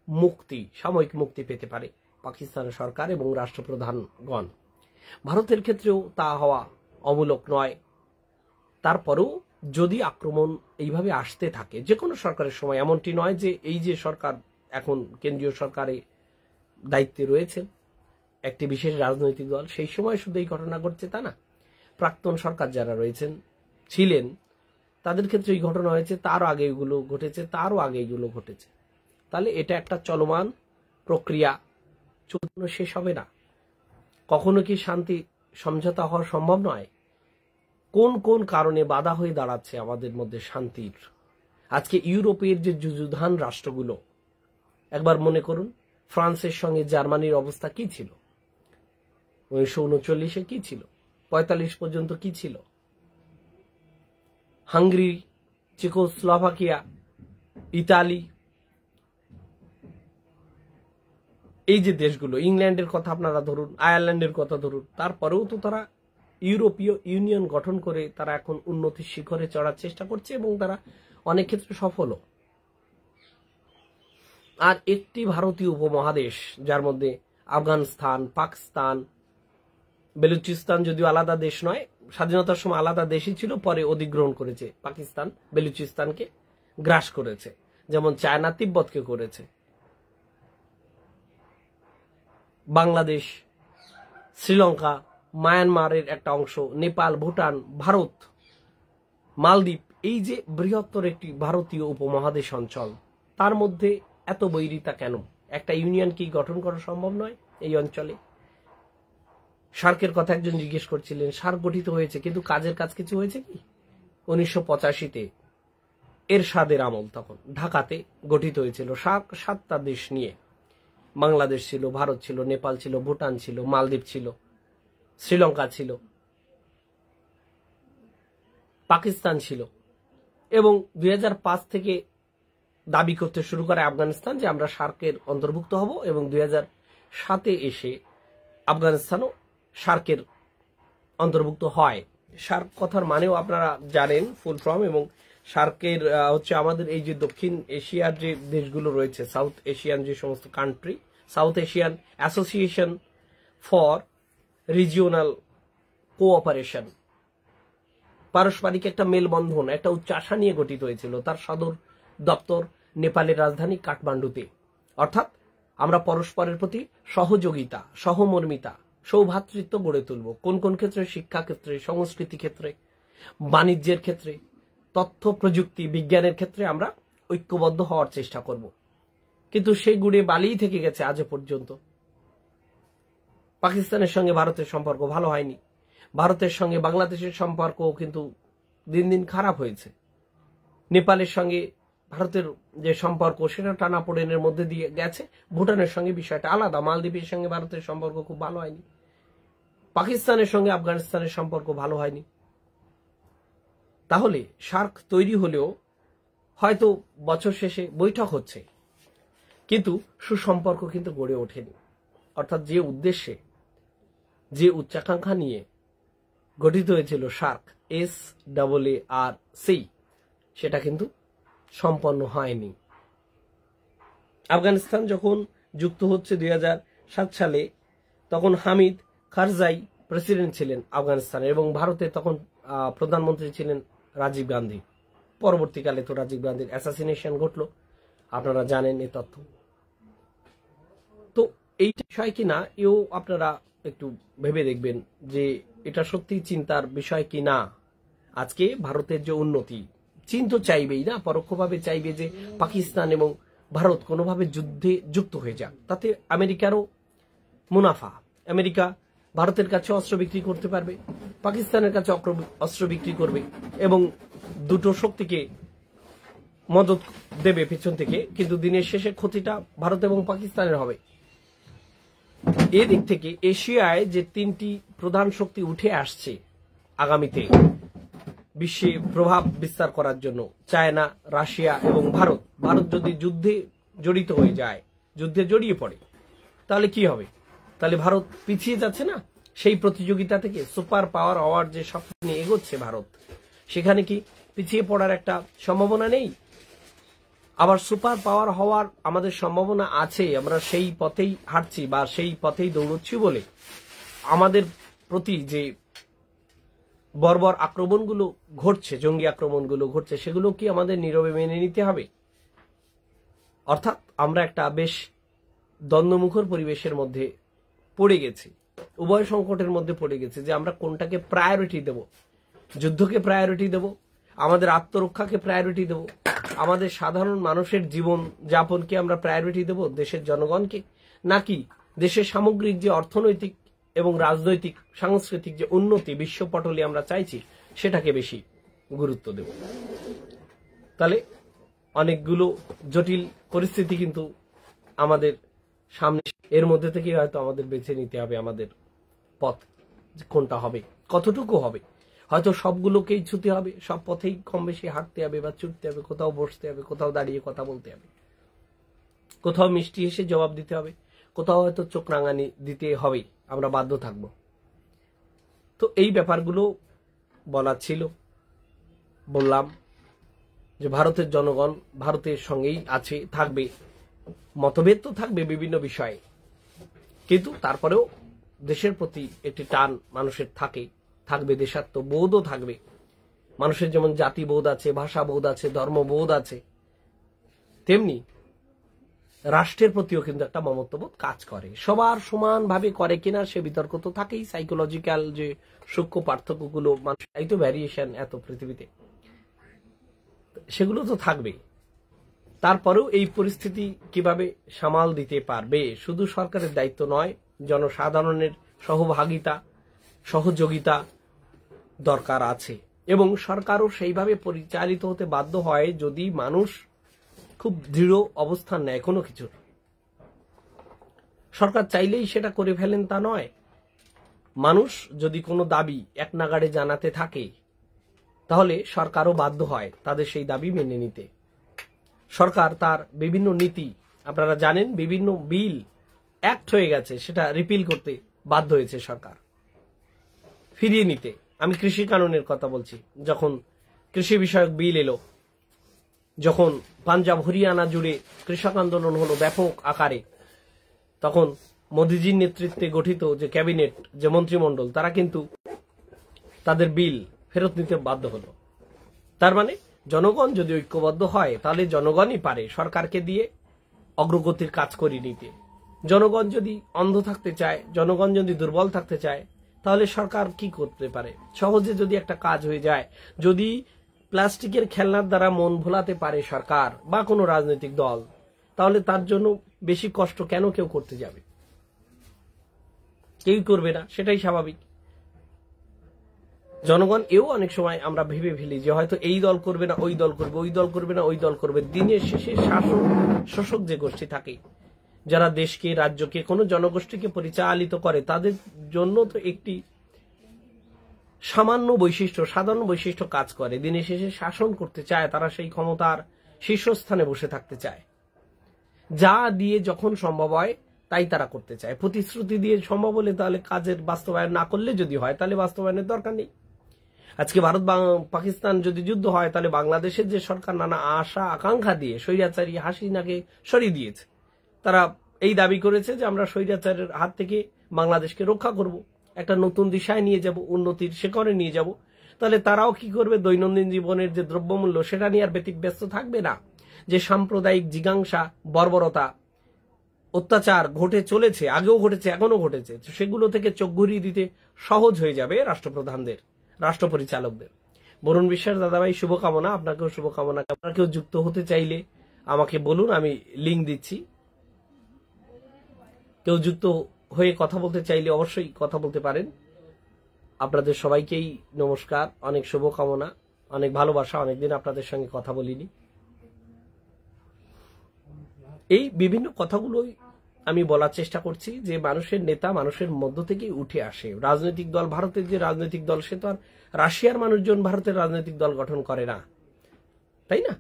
মুক্তি, সাময়িক মুক্তি পেতে পারে পাকিস্তানের সরকার এবং রাষ্ট্রপ্রধানগণ। ভারতের ক্ষেত্রেও তা হওয়া অমূলক নয়। তারপরেও যদি আক্রমণ এইভাবে আসতে থাকে যে কোনো সরকারের সময়, এমনটি নয় যে এই যে সরকার এখন কেন্দ্রীয় সরকারে দায়িত্বে রয়েছেন একটি বিশেষ রাজনৈতিক দল, সেই সময় শুধু এই ঘটনা ঘটছে তা না। প্রাক্তন সরকার যারা রয়েছেন ছিলেন তাদের ক্ষেত্রে এই ঘটনা হয়েছে, তারও আগে এগুলো ঘটেছে, তারও আগে এগুলো ঘটেছে। তাহলে এটা একটা চলমান প্রক্রিয়া, চলতে শেষ হবে না। কখনো কি শান্তি সমঝোতা হওয়া সম্ভব নয়? কোন কোন কারণে বাধা হয়ে দাঁড়াচ্ছে আমাদের মধ্যে শান্তির? আজকে ইউরোপের যে যুযুধান রাষ্ট্রগুলো, একবার মনে করুন ফ্রান্সের সঙ্গে জার্মানির অবস্থা কি ছিল, 1939-এ কি ছিল, 45 পর্যন্ত কি ছিল, হাঙ্গেরি, চেকোস্লোভাকিয়া, ইতালি, এই যে দেশগুলো, ইংল্যান্ডের কথা আপনারা ধরুন, আয়ারল্যান্ডের কথা ধরুন, তারপরেও তো তারা ইউরোপীয় ইউনিয়ন গঠন করে তারা এখন উন্নতির শিখরে চড়ার চেষ্টা করছে এবং তারা অনেক ক্ষেত্রে সফল। আর একটি ভারতীয় উপমহাদেশ যার মধ্যে আফগানিস্তান, পাকিস্তান, বেলুচিস্তান যদিও আলাদা দেশ নয়, স্বাধীনতার সময় আলাদা দেশই ছিল, পরে অধিগ্রহণ করেছে পাকিস্তান, বেলুচিস্তানকে গ্রাস করেছে, যেমন চায়না তিব্বতকে করেছে। বাংলাদেশ, শ্রীলঙ্কা, মায়ানমারের একটা অংশ, নেপাল, ভুটান, ভারত, মালদ্বীপ, এই যে বৃহত্তর একটি ভারতীয় উপমহাদেশ অঞ্চল, তার মধ্যে এত বৈরিতা কেন? একটা ইউনিয়ন কি গঠন করা সম্ভব নয় এই অঞ্চলে? সার্কের কথা একজন জিজ্ঞেস করছিলেন, সার্ক গঠিত হয়েছে কিন্তু কাজের কাজ কিছু হয়েছে কি? 1985-তে এরশাদের আমল, তখন ঢাকাতে গঠিত হয়েছিল সার্ক 7টা দেশ নিয়ে। বাংলাদেশ ছিল, ভারত ছিল, নেপাল ছিল, ভুটান ছিল, মালদ্বীপ ছিল, শ্রীলঙ্কা ছিল, পাকিস্তান ছিল এবং 2005 থেকে দাবি করতে শুরু করে আফগানিস্তান যে আমরা সার্কের অন্তর্ভুক্ত হব এবং 2007-এ এসে আফগানিস্তানও সার্কের অন্তর্ভুক্ত হয়। সার্ক কথার মানেও আপনারা জানেন, ফুল ফর্ম, এবং সার্কের হচ্ছে আমাদের এই যে দক্ষিণ এশিয়ার যে দেশগুলো রয়েছে, সাউথ এশিয়ান যে সমস্ত country, south Asian association for regional cooperation, পারস্পরিক একটা মেলবন্ধন, একটা উচ্চ আশা নিয়ে গঠিত হয়েছিল। তার সদর দপ্তর নেপালের রাজধানী কাঠমান্ডুতে। অর্থাৎ আমরা পরস্পরের প্রতি সহযোগিতা, সহমর্মিতা, সৌভ্রাতৃত্ব গড়ে তুলব। কোন কোন ক্ষেত্রে? শিক্ষা ক্ষেত্রে, সংস্কৃতি ক্ষেত্রে, বাণিজ্যের ক্ষেত্রে, তথ্য প্রযুক্তি, বিজ্ঞানের ক্ষেত্রে আমরা ঐক্যবদ্ধ হওয়ার চেষ্টা করব। কিন্তু সেই গুড়ে বালিই থেকে গেছে আজ পর্যন্ত। পাকিস্তানের সঙ্গে ভারতের সম্পর্ক ভালো হয়নি, ভারতের সঙ্গে বাংলাদেশের সম্পর্ক কিন্তু দিন দিন খারাপ হয়েছে। নেপালের সঙ্গে ভারতের যে সম্পর্ক সেটা টানাপোড়েনের মধ্যে দিয়ে গেছে। ভুটানের সঙ্গে বিষয়টা আলাদা, মালদ্বীপের সঙ্গে ভারতের সম্পর্ক খুব ভালো হয়নি, পাকিস্তানের সঙ্গে আফগানিস্তানের সম্পর্ক ভালো হয়নি। তাহলে সার্ক তৈরি হলেও হয়তো বছর শেষে বৈঠক হচ্ছে, কিন্তু সুসম্পর্ক কিন্তু গড়ে ওঠেনি। অর্থাৎ যে উদ্দেশ্যে, যে উচ্চাকাঙ্ক্ষা নিয়ে গঠিত হয়েছিল সার্ক, SAARC, সেটা কিন্তু সম্পন্ন হয়নি। আফগানিস্তান যখন যুক্ত হচ্ছে 2007 সালে, তখন হামিদ কারজাই প্রেসিডেন্ট ছিলেন আফগানিস্তানের, এবং ভারতে তখন প্রধানমন্ত্রী ছিলেন রাজীব গান্ধী। পরবর্তীকালে তো রাজীব গান্ধীর অ্যাসাসিনেশন ঘটল, আপনারা জানেন এই তথ্য। তো এই বিষয় কিনা এও আপনারা একটু ভেবে দেখবেন যে এটা সত্যি চিন্তার বিষয় কি না। আজকে ভারতের যে উন্নতি, চীন তো চাইবেই না, পরোক্ষভাবে চাইবে যে পাকিস্তান এবং ভারত কোনোভাবে যুদ্ধে যুক্ত হয়ে যাক, তাতে আমেরিকারও মুনাফা। আমেরিকা ভারতের কাছে অস্ত্র বিক্রি করতে পারবে, পাকিস্তানের কাছে অস্ত্র বিক্রি করবে, এবং দুটো শক্তিকে মদত দেবে পেছন থেকে, কিন্তু দিনের শেষে ক্ষতিটা ভারত এবং পাকিস্তানের হবে। এদিক থেকে এশিয়ায় যে তিনটি প্রধান শক্তি উঠে আসছে আগামীতে বিশ্বে প্রভাব বিস্তার করার জন্য, চায়না, রাশিয়া এবং ভারত। ভারত যদি যুদ্ধে জড়িত হয়ে যায়, যুদ্ধে জড়িয়ে পড়ে, তাহলে কি হবে? তাহলে ভারত পিছিয়ে যাচ্ছে না সেই প্রতিযোগিতা থেকে? সুপার পাওয়ার হওয়ার যে স্বপ্ন নিয়ে এগোচ্ছে ভারত, সেখানে কি পিছিয়ে পড়ার একটা সম্ভাবনা নেই? আবার সুপার পাওয়ার হওয়ার আমাদের সম্ভাবনা আছে, আমরা সেই পথেই হাঁটছি বা সেই পথেই দৌড়চ্ছি বলে আমাদের প্রতি যে বর্বর আক্রমণগুলো ঘটছে, জঙ্গি আক্রমণগুলো ঘটছে, সেগুলো কি আমাদের নীরবে মেনে নিতে হবে? অর্থাৎ আমরা একটা বেশ দ্বন্দ্বমুখর পরিবেশের মধ্যে পড়ে গেছি, উভয় সংকটের মধ্যে পড়ে গেছি, যে আমরা কোনটাকে প্রায়োরিটি দেব। যুদ্ধকে প্রায়োরিটি দেব, আমাদের আত্মরক্ষাকে প্রায়োরিটি দেব, আমাদের সাধারণ মানুষের জীবন যাপনকে আমরা প্রায়োরিটি দেব, দেশের জনগণকে, নাকি দেশের সামগ্রিক যে অর্থনৈতিক এবং রাজনৈতিক সাংস্কৃতিক যে উন্নতি বিশ্বপটলে আমরা চাইছি সেটাকে বেশি গুরুত্ব দেব? তাহলে অনেকগুলো জটিল পরিস্থিতি কিন্তু আমাদের সামনে, এর মধ্যে থেকে হয়তো আমাদের বেছে নিতে হবে আমাদের পথ কোনটা হবে, কতটুকু হবে। হয়তো সবগুলোকেই ছুতে হবে, সব পথেই কম বেশি হাঁটতে হবে বা ছুটতে হবে, কোথাও বসতে হবে, কোথাও দাঁড়িয়ে কথা বলতে হবে, কোথাও মিষ্টি এসে জবাব দিতে হবে, কোথাও হয়তো চোখ রাঙানি দিতে হবে, আমরা বাধ্য থাকব। তো এই ব্যাপারগুলো বলার ছিল, বললাম যে ভারতের জনগণ ভারতের সঙ্গেই আছে, থাকবে। মতভেদ তো থাকবে বিভিন্ন বিষয়ে, কিন্তু তারপরেও দেশের প্রতি একটি টান মানুষের থাকবে, দেশাত্মবোধও থাকবে। মানুষের যেমন জাতিবোধ আছে, ভাষাবোধ আছে, ধর্মবোধ আছে, তেমনি রাষ্ট্রের প্রতিও কিন্তু একটা মমত্ববোধ কাজ করে। সবার সমানভাবে করে কিনা সে বিতর্ক তো থাকেই। সাইকোলজিক্যাল যে সূক্ষ্ম পার্থক্যগুলো, মানুষের এই তো ভ্যারিয়েশন এত পৃথিবীতে, সেগুলো তো থাকবেই। তারপরেও এই পরিস্থিতি কিভাবে সামাল দিতে পারবে, শুধু সরকারের দায়িত্ব নয়, জনসাধারণের সহভাগিতা, সহযোগিতা দরকার আছে। এবং সরকারও সেইভাবে পরিচালিত হতে বাধ্য হয় যদি মানুষ খুব দৃঢ় অবস্থান নেয় কোনো কিছু। সরকার চাইলেই সেটা করে ফেলেন তা নয়। মানুষ যদি কোনো দাবি এক নাগাড়ে জানাতে থাকে, তাহলে সরকারও বাধ্য হয় তাদের সেই দাবি মেনে নিতে। সরকার তার বিভিন্ন নীতি, আপনারা জানেন, বিভিন্ন বিল অ্যাক্ট হয়ে গেছে, সেটা রিপিল করতে বাধ্য হয়েছে সরকার, ফিরিয়ে নিতে। আমি কৃষি কানুনের কথা বলছি। যখন কৃষি বিষয়ক বিল এলো, যখন পাঞ্জাব হরিয়ানা জুড়ে কৃষক আন্দোলন হলো ব্যাপক আকারে, তখন মোদিজির নেতৃত্বে গঠিত যে ক্যাবিনেট, যে মন্ত্রিমণ্ডল, তারা কিন্তু তাদের বিল ফেরত নিতে বাধ্য হলো। তার মানে জনগণ যদি ঐক্যবদ্ধ হয়, তাহলে জনগণই পারে সরকারকে দিয়ে অগ্রগতির কাজ করিয়ে নিতে। জনগণ যদি অন্ধ থাকতে চায়, জনগণ যদি দুর্বল থাকতে চায়, তাহলে সরকার কি করতে পারে? সহজে যদি একটা কাজ হয়ে যায়, যদি প্লাস্টিকের খেলনার দ্বারা মন ভোলাতে পারে সরকার বা কোনো রাজনৈতিক দল, তাহলে তার জন্য বেশি কষ্ট কেন কেউ করতে যাবে? কেউ করবে না, সেটাই স্বাভাবিক। জনগণ এও অনেক সময় আমরা ভেবে ফেলি যে হয়তো এই দল করবে না, ওই দল করবে, ওই দল করবে না, ওই দল করবে। দিনের শেষে শাসক যে গোষ্ঠী থাকে, যারা দেশকে, রাজ্যকে, কোনো জনগোষ্ঠীকে পরিচালিত করে, তাদের জন্য তো একটি সামান্য বৈশিষ্ট্য, সাধারণ বৈশিষ্ট্য কাজ করে। দিনের শেষে শাসন করতে চায়, তারা সেই ক্ষমতার শীর্ষস্থানে বসে থাকতে চায়। যা দিয়ে যখন সম্ভব হয় তাই তারা করতে চায়। প্রতিশ্রুতি দিয়ে সম্ভব হলে তাহলে কাজের বাস্তবায়ন না করলে যদি হয় তাহলে বাস্তবায়নের দরকার নেই। আজকে ভারত পাকিস্তান যদি যুদ্ধ হয় তাহলে বাংলাদেশের যে সরকার নানা আশা আকাঙ্ক্ষা দিয়ে স্বৈরাচারী হাসিনাকে সরিয়ে দিয়েছে, তারা এই দাবি করেছে যে আমরা স্বৈরাচারের হাত থেকে বাংলাদেশকে রক্ষা করব, একটা নতুন দিশায় নিয়ে যাব, উন্নতির শিখরে নিয়ে যাব। তাহলে তারাও কি করবে? দৈনন্দিন জীবনের যে দ্রব্যমূল্য সেটা নিয়ে আর ব্যতিব্যস্ত থাকবে না। যে সাম্প্রদায়িক জিজ্ঞাসা, বর্বরতা, অত্যাচার ঘটে চলেছে, আগেও ঘটেছে, এখনো ঘটেছে, সেগুলো থেকে চোখ ঘুরিয়ে দিতে সহজ হয়ে যাবে রাষ্ট্রপ্রধানদের, রাষ্ট্র পরিচালকদের। বরুণ বিশ্বাস দাদাভাই, শুভকামনা, আপনাকেও শুভকামনা। আপনাকেও যুক্ত হতে চাইলে আমাকে বলুন, আমি লিঙ্ক দিচ্ছি। কেউ যুক্ত হয়ে কথা বলতে চাইলে অবশ্যই কথা বলতে পারেন। আপনাদের সবাইকেই নমস্কার, অনেক শুভকামনা, অনেক ভালোবাসা। অনেকদিন আপনাদের সঙ্গে কথা বলিনি। এই বিভিন্ন কথাগুলোই আমি বলার চেষ্টা করছি যে মানুষের নেতা মানুষের মধ্য থেকেই উঠে আসে। রাজনৈতিক দল, ভারতের যে রাজনৈতিক দল, সে তো আর রাশিয়ার মানুষজন ভারতের রাজনৈতিক দল গঠন করে না, তাই না?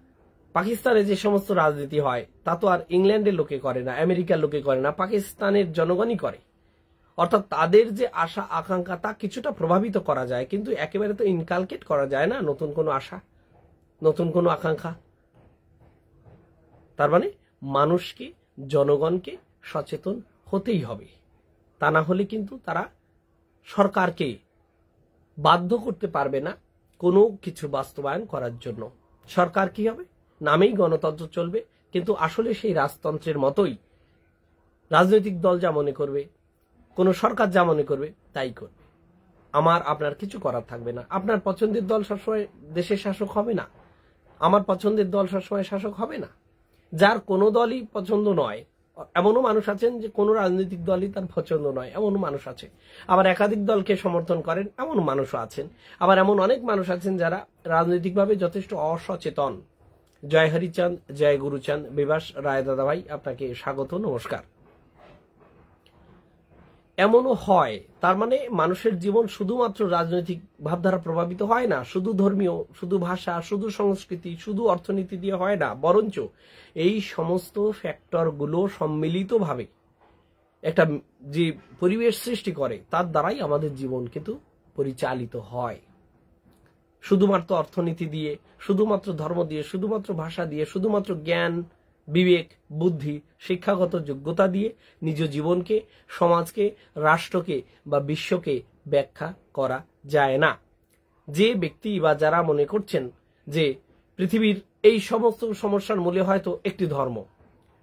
পাকিস্তানে যে সমস্ত রাজনীতি হয় তা তো আর ইংল্যান্ডের লোকে করে না, আমেরিকার লোকে করে না, পাকিস্তানের জনগণই করে। অর্থাৎ তাদের যে আশা আকাঙ্ক্ষা তা কিছুটা প্রভাবিত করা যায়, কিন্তু একেবারে তো ইনকালকেট করা যায় না নতুন কোনো আশা, নতুন কোনো আকাঙ্ক্ষা। তার মানে মানুষকে, জনগণকে সচেতন হতেই হবে। তা না হলে কিন্তু তারা সরকারকে বাধ্য করতে পারবে না কোনো কিছু বাস্তবায়ন করার জন্য। সরকার কি হবে? নামেই গণতন্ত্র চলবে, কিন্তু আসলে সেই রাজতন্ত্রের মতোই রাজনৈতিক দল যা মনে করবে, কোনো সরকার যা মনে করবে তাই করবে। আমার আপনার কিছু করার থাকবে না। আপনার পছন্দের দল সবসময় দেশের শাসক হবে না, আমার পছন্দের দল সবসময় শাসক হবে না। যার কোনো দলই পছন্দ নয়, এমনও মানুষ আছেন যে কোনো রাজনৈতিক দলই তার পছন্দ নয়, এমনও মানুষ আছে। আবার একাধিক দলকে সমর্থন করেন এমন মানুষও আছেন। আবার এমন অনেক মানুষ আছেন যারা রাজনৈতিকভাবে যথেষ্ট অসচেতন। জয় হরিচাঁদ, জয় গুরুচাঁদ, বিভাস রায় দাদাভাই, আপনাকে স্বাগত, নমস্কার। এমনও হয়, তার মানে মানুষের জীবন শুধুমাত্র রাজনৈতিক ভাবধারা প্রভাবিত হয় না, শুধু ধর্মীয়, শুধু ভাষা, শুধু সংস্কৃতি, শুধু অর্থনীতি দিয়ে হয় না, বরঞ্চ এই সমস্ত ফ্যাক্টরগুলো সম্মিলিতভাবে একটা যে পরিবেশ সৃষ্টি করে তার দ্বারাই আমাদের জীবন কিন্তু পরিচালিত হয়। শুধুমাত্র অর্থনীতি দিয়ে, শুধুমাত্র ধর্ম দিয়ে, শুধুমাত্র ভাষা দিয়ে, শুধুমাত্র জ্ঞান, বিবেক, বুদ্ধি, শিক্ষাগত যোগ্যতা দিয়ে নিজ জীবনকে, সমাজকে, রাষ্ট্রকে বা বিশ্বকে ব্যাখ্যা করা যায় না। যে ব্যক্তি বা যারা মনে করছেন যে পৃথিবীর এই সমস্ত সমস্যার মূলে হয়তো একটি ধর্ম,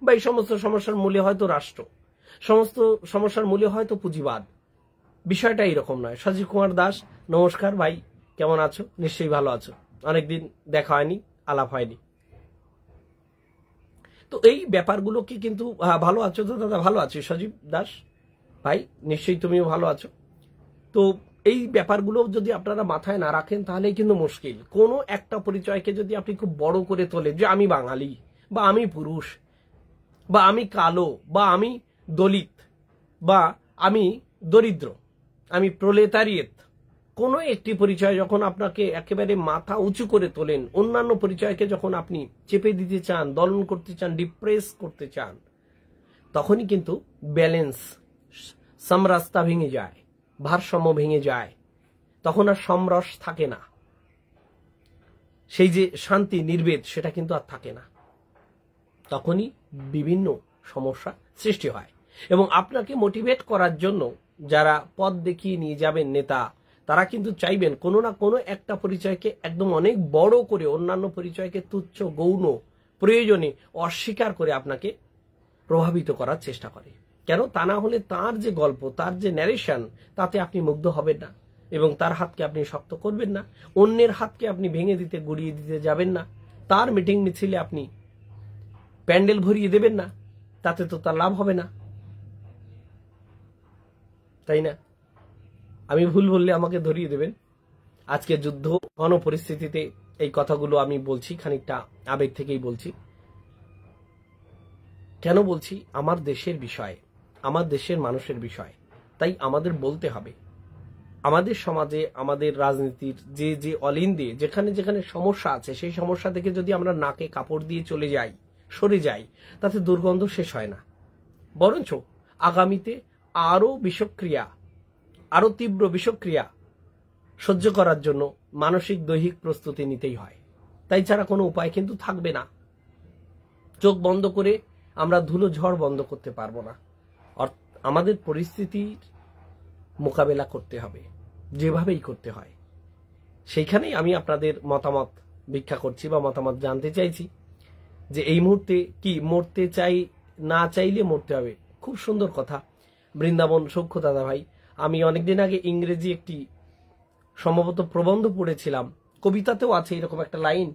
বা এই সমস্ত সমস্যার মূলে হয়তো রাষ্ট্র, সমস্ত সমস্যার মূলে হয়তো পুঁজিবাদ, বিষয়টা এরকম নয়। সজীব কুমার দাস, নমস্কার ভাই, কেমন আছো? নিশ্চয়ই ভালো আছো, অনেকদিন দেখা হয়নি, আলাপ হয়নি। তো এই ব্যাপারগুলোকে কিন্তু ভালো আছো তো দাদা? ভালো আছি সজীব দাস ভাই, নিশ্চয়ই তুমিও ভালো আছো। তো এই ব্যাপারগুলো যদি আপনারা মাথায় না রাখেন তাহলেই কিন্তু মুশকিল। কোনো একটা পরিচয়কে যদি আপনি খুব বড় করে তোলেন যে আমি বাঙালি, বা আমি পুরুষ, বা আমি কালো, বা আমি দলিত, বা আমি দরিদ্র, আমি প্রলেতারিয়েত, কোনো একটি পরিচয় যখন আপনাকে একেবারে মাথা উঁচু করে তোলেন, অন্যান্য পরিচয়কে যখন আপনি চেপে দিতে চান, দলন করতে চান, ডিপ্রেস করতে চান, তখনই কিন্তু ব্যালেন্স, সমরসতা ভেঙে যায়, ভারসাম্য ভেঙে যায়। তখন আর সমরস থাকে না, সেই যে শান্তি, নির্বেদ, সেটা কিন্তু আর থাকে না। তখনই বিভিন্ন সমস্যা সৃষ্টি হয়। এবং আপনাকে মোটিভেট করার জন্য যারা পথ দেখিয়ে নিয়ে যাবেন নেতা, তারা কিন্তু চাইবেন কোনো না কোনো একটা পরিচয়কে একদম অনেক বড় করে, অন্যান্য পরিচয়কে তুচ্ছ, গৌণ, প্রয়োজনে অস্বীকার করে আপনাকে প্রভাবিত করার চেষ্টা করে। কেন? তা না হলে তার যে গল্প, তার যে ন্যারেশন, তাতে আপনি মুগ্ধ হবেন না, এবং তার হাতকে আপনি শক্ত করবেন না, অন্যের হাতকে আপনি ভেঙে দিতে, গুড়িয়ে দিতে যাবেন না, তার মিটিং মিছিলে আপনি প্যান্ডেল ভরিয়ে দেবেন না, তাতে তো তার লাভ হবে না, তাই না? আমি ভুল বললে আমাকে ধরিয়ে দেবেন। আজকে যুদ্ধ ঘন পরিস্থিতিতে এই কথাগুলো আমি বলছি, খানিকটা আবেগ থেকেই বলছি। কেন বলছি? আমার দেশের বিষয়, আমার দেশের মানুষের বিষয়, তাই আমাদের বলতে হবে। আমাদের সমাজে, আমাদের রাজনীতির যে অলিন্দে যেখানে যেখানে সমস্যা আছে, সেই সমস্যা থেকে যদি আমরা নাকে কাপড় দিয়ে চলে যাই, সরে যায়, তাতে দুর্গন্ধ শেষ হয় না, বরঞ্চ আগামীতে আরো বিষক্রিয়া, আরো তীব্র বিষক্রিয়া সহ্য করার জন্য মানসিক দৈহিক প্রস্তুতি নিতেই হয়। তাই ছাড়া কোনো উপায় কিন্তু থাকবে না। চোখ বন্ধ করে আমরা ধুলো ঝড় বন্ধ করতে পারবো না। আমাদের পরিস্থিতির মোকাবেলা করতে হবে, যেভাবেই করতে হয়। সেইখানেই আমি আপনাদের মতামত ভিক্ষা করছি বা মতামত জানতে চাইছি যে এই মুহূর্তে কি মরতে চাই, না চাইলে মরতে হবে। খুব সুন্দর কথা বৃন্দাবন সৌখ্য দাদা ভাই। আমি অনেকদিন আগে ইংরেজি একটি সম্ভবত প্রবন্ধ পড়েছিলাম, কবিতাতেও আছে এরকম একটা লাইন,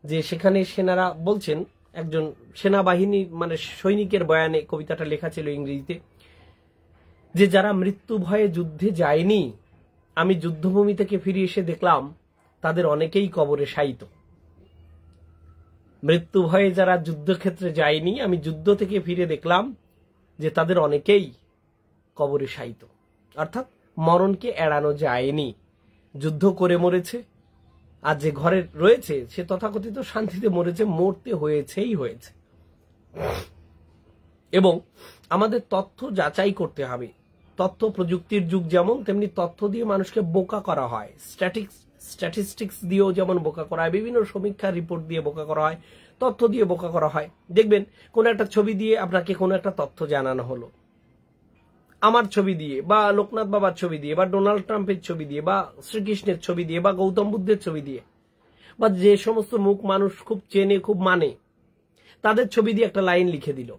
যে সেখানে সেনারা বলছেন, একজন সেনাবাহিনী মানে সৈনিকের বয়ানে কবিতাটা লেখা ছিল ইংরেজিতে, যে যারা মৃত্যু ভয়ে যুদ্ধে যায়নি, আমি যুদ্ধভূমি থেকে ফিরে এসে দেখলাম তাদের অনেকেই কবরে শায়িত। মৃত্যু ভয়ে যারা যুদ্ধক্ষেত্রে যায়নি, আমি যুদ্ধ থেকে ফিরে দেখলাম যে তাদের অনেকেই কবরে শায়িত। অর্থাৎ মরণকে এড়ানো যায়নি, যুদ্ধ করে মরেছে, আর যে ঘরে রয়েছে সে তথাকথিত শান্তিতে মরেছে, মরতে হয়েছেই হয়েছে। এবং আমাদের তথ্য যাচাই করতে হবে। তথ্য প্রযুক্তির যুগ যেমন, তেমনি তথ্য দিয়ে মানুষকে বোকা করা হয়, স্ট্যাটিস্টিক্স দিয়েও যেমন বোকা করা হয়, বিভিন্ন সমীক্ষার রিপোর্ট দিয়ে বোকা করা হয়, তথ্য দিয়ে বোকা করা হয়। দেখবেন কোন একটা ছবি দিয়ে আপনাকে কোনো একটা তথ্য জানানো হলো, আমার ছবি দিয়ে বা লোকনাথ বাবার ছবি দিয়ে বা ডোনাল্ড ট্রাম্পের ছবি দিয়ে বা শ্রীকৃষ্ণের ছবি দিয়ে বা গৌতম বুদ্ধের ছবি দিয়ে বা যে সমস্ত মুখ মানুষ খুব চেনে, খুব মানে, তাদের ছবি দিয়ে একটা লাইন লিখে দিল।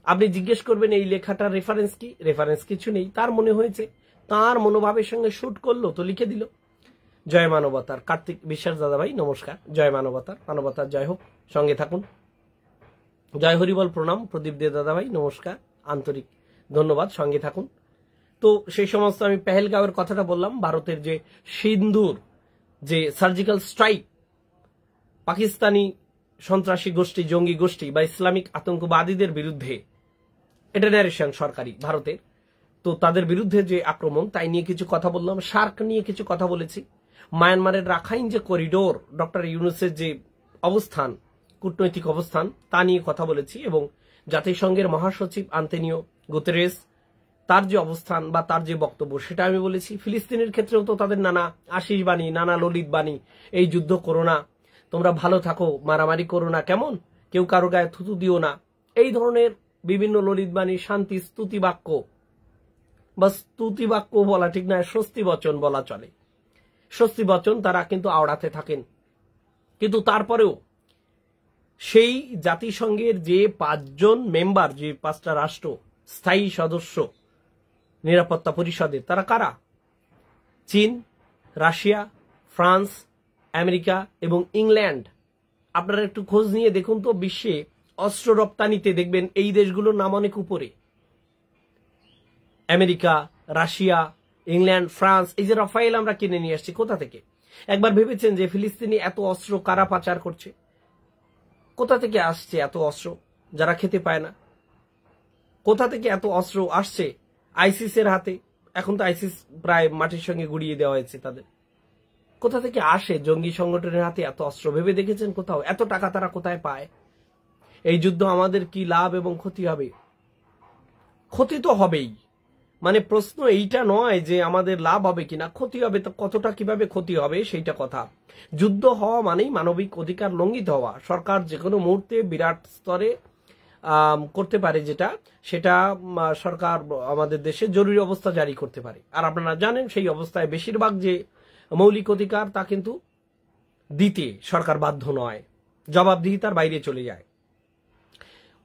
আপনি জিজ্ঞেস করবেন এই লেখাটার রেফারেন্স কি? রেফারেন্স কিছু নেই, তার মনে হয়েছে, তার মনোভাবের সঙ্গে শুট করলো তো লিখে দিল। জয় মানবতার। কার্তিক বিশ্বাস দাদা ভাই নমস্কার। জয় মানবতার, মানবতার জয় হোক, সঙ্গে থাকুন। জয় হরিবল, প্রণাম প্রদীপ দে দাদা ভাই নমস্কার, আন্তরিক ধন্যবাদ, সঙ্গে থাকুন। তো সেই সমস্ত আমি পেহেলগাঁওয়ের কথাটা বললাম, ভারতের যে সিন্ধুর যে সার্জিক্যাল স্ট্রাইক পাকিস্তানি সন্ত্রাসী গোষ্ঠী, জঙ্গি গোষ্ঠী বা ইসলামিক আতঙ্কবাদীদের বিরুদ্ধে, এটা ন্যারেশন সরকারি ভারতের, তো তাদের বিরুদ্ধে যে আক্রমণ, তাই নিয়ে কিছু কথা বললাম। সার্ক নিয়ে কিছু কথা বলেছি। মায়ানমারের রাখাইন যে করিডোর, ডক্টর ইউনূসের যে অবস্থান, কূটনৈতিক অবস্থান, তা নিয়ে কথা বলেছি। এবং জাতিসংঘের মহাসচিব আন্তোনিও গুতেরেস, তার যে অবস্থান বা তার যে বক্তব্য, সেটা আমি বলেছি। ফিলিস্তিনের ক্ষেত্রেও তো তাদের নানা আশিস বাণী, নানা ললিত বাণী, এই যুদ্ধ করো না, তোমরা ভালো থাকো, মারামারি করো না, কেমন, কেউ কারো গায়ে থুতু দিও না, এই ধরনের বিভিন্ন ললিত বাণী, শান্তি স্তুতি বাক্য বা স্তুতি বাক্য বলা ঠিক নয়, স্বস্তি বচন বলা চলে, স্বস্তি বচন তারা কিন্তু আওড়াতে থাকেন। কিন্তু তারপরেও সেই জাতিসংঘের যে 5 জন মেম্বার, যে 5টা রাষ্ট্র স্থায়ী সদস্য নিরাপত্তা পরিষদের, তারা কারা? চীন, রাশিয়া, ফ্রান্স, আমেরিকা এবং ইংল্যান্ড। আপনারা একটু খোঁজ নিয়ে দেখুন তো, বিশ্বে অস্ত্র রপ্তানিতে দেখবেন এই দেশগুলোর নাম অনেক উপরে। America, Russia, England, France. এই যে রাফায়েল আমরা কিনে নিয়ে আসছি, কোথা থেকে? একবার ভেবেছেন যে ফিলিস্তিনি এত অস্ত্র কারা পাচার করছে? কোথা থেকে আসছে এত অস্ত্র যারা খেতে পায় না? কোথা থেকে এত অস্ত্র আসছে আইসিসের হাতে? এখন তো আইসিস প্রায় মাটির সঙ্গে গুড়িয়ে দেওয়া হয়েছে তাদের। কোথা থেকে আসে জঙ্গি সংগঠনের হাতে এত অস্ত্র? ভেবে দেখেছেন কোথাও? এত টাকা তারা কোথায় পায়? এই যুদ্ধ আমাদের কি লাভ এবং ক্ষতি হবে? ক্ষতি তো হবেই। মানে প্রশ্ন এইটা নয় যে আমাদের লাভ হবে কিনা, ক্ষতি হবে। তো কতটা কিভাবে ক্ষতি হবে সেইটা কথা। যুদ্ধ হওয়া মানেই মানবিক অধিকার লঙ্ঘিত হওয়া। সরকার যে কোনো মুহূর্তে বিরাট স্তরে করতে পারে যেটা, সেটা সরকার আমাদের দেশে জরুরি অবস্থা জারি করতে পারে। আর আপনারা জানেন সেই অবস্থায় বেশিরভাগ যে মৌলিক অধিকার তা কিন্তু দিতে সরকার বাধ্য নয়, জবাবদিহিতার বাইরে চলে যায়।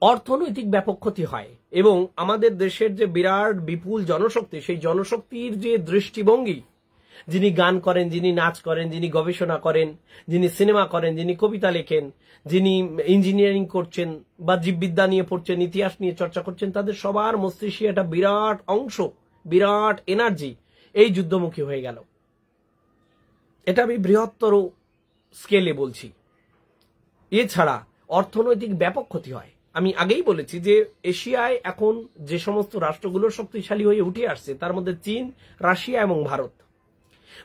অর্থনৈতিক ব্যাপক ক্ষতি হয় এবং আমাদের দেশের যে বিরাট বিপুল জনশক্তি, সেই জনশক্তির যে দৃষ্টিভঙ্গি, যিনি গান করেন, যিনি নাচ করেন, যিনি গবেষণা করেন, যিনি সিনেমা করেন, যিনি কবিতা লেখেন, যিনি ইঞ্জিনিয়ারিং করছেন বা জীববিদ্যা নিয়ে পড়ছেন, ইতিহাস নিয়ে চর্চা করছেন, তাদের সবার মস্তিষ্কে একটা বিরাট অংশ, বিরাট এনার্জি এই যুদ্ধমুখী হয়ে গেল। এটা আমি বৃহত্তর স্কেলে বলছি। এছাড়া অর্থনৈতিক ব্যাপক ক্ষতি হয়। আমি আগেই বলেছি যে এশিয়ায় এখন যে সমস্ত রাষ্ট্রগুলো শক্তিশালী হয়ে উঠে আসছে, তার মধ্যে চীন, রাশিয়া এবং ভারত।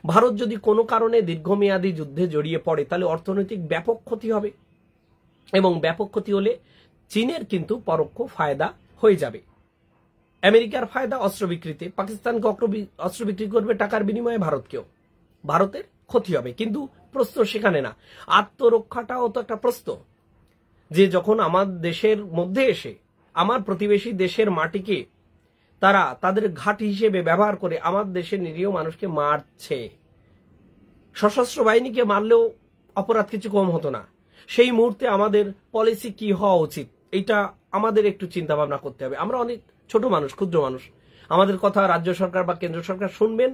ভারত যদি কোনো কারণে দীর্ঘমেয়াদী যুদ্ধে জড়িয়ে পড়ে, তাহলে অর্থনৈতিক ব্যাপক ক্ষতি হবে এবং ব্যাপক ক্ষতি হলে চীনের কিন্তু পরোক্ষ ফায়দা হয়ে যাবে। আমেরিকার ফায়দা অস্ত্র বিক্রিতে, পাকিস্তানকে অস্ত্র বিক্রি করবে টাকার বিনিময়ে ভারতকেও, ভারতের ক্ষতি হবে। কিন্তু প্রশ্ন সেখানে না, আত্মরক্ষাটাও তো একটা প্রশ্ন, যে যখন আমার দেশের মধ্যে এসে আমার প্রতিবেশী দেশের মাটিকে তারা তাদের ঘাঁটি হিসেবে ব্যবহার করে আমার দেশের নিরীহ মানুষকে মারছে, সশস্ত্র বাহিনীকে মারলেও অপরাধ কিছু কম হতো না, সেই মুহূর্তে আমাদের পলিসি কি হওয়া উচিত, এটা আমাদের একটু চিন্তা ভাবনা করতে হবে। আমরা অনেক ছোট মানুষ, ক্ষুদ্র মানুষ, আমাদের কথা রাজ্য সরকার বা কেন্দ্র সরকার শুনবেন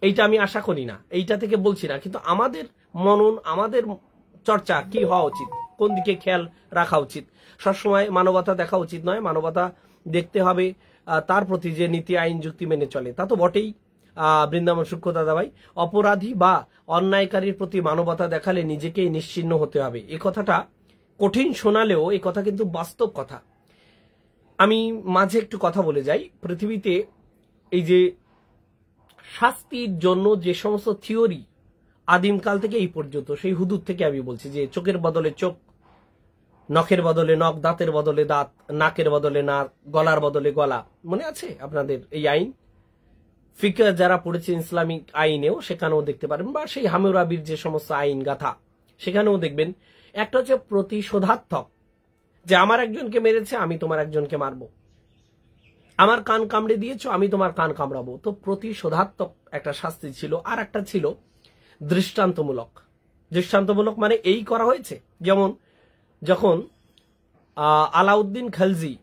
এইটা আমি আশা করি না, এইটা থেকে বলছি না, কিন্তু আমাদের মনন, আমাদের চর্চা কি হওয়া উচিত, কোন দিকে খেয়াল রাখা উচিত। সবসময় মানবতা দেখা উচিত নয়, মানবতা দেখতে হবে তার প্রতি যে নীতি আইন যুক্তি মেনে চলে, তা তো বটেই। বৃন্দাবন সূক্ষ্ম দাদাভাই, অপরাধী বা অন্যায়কারীর প্রতি মানবতা দেখালে নিজেকেই নিশ্চিহ্ন হতে হবে। এই কথাটা কঠিন শোনালেও এই কথা কিন্তু বাস্তব কথা। আমি মাঝে একটু কথা বলে যাই, পৃথিবীতে এই যে শাস্তির জন্য যে সমস্ত থিওরি আদিমকাল থেকে এই পর্যন্ত, সেই হুদুদ থেকে আমি বলছি যে চোখের বদলে চোখ, নখের বদলে নখ, দাঁতের বদলে দাঁত, নাকের বদলে নাক, গলার বদলে গলা, মনে আছে আপনাদের এই আইন? ফিকহ যারা পড়েছেন ইসলামিক আইনেও সেখানেও দেখতে পারেন, বা সেই হামুরাবির যে সমস্ত আইন গাথা সেখানেও দেখবেন একটা হচ্ছে প্রতিশোধাত্মক, যে আমার একজনকে মেরেছে আমি তোমার একজনকে মারবো, আমার কান কামড়ে দিয়েছো আমি তোমার কান কামড়াবো। তো প্রতিশোধাত্মক একটা শাস্তি ছিল। আর একটা ছিল দৃষ্টান্তমূলক। দৃষ্টান্তমূলক মানে এই করা হয়েছে, যেমন যখন আলাউদ্দিন খালজি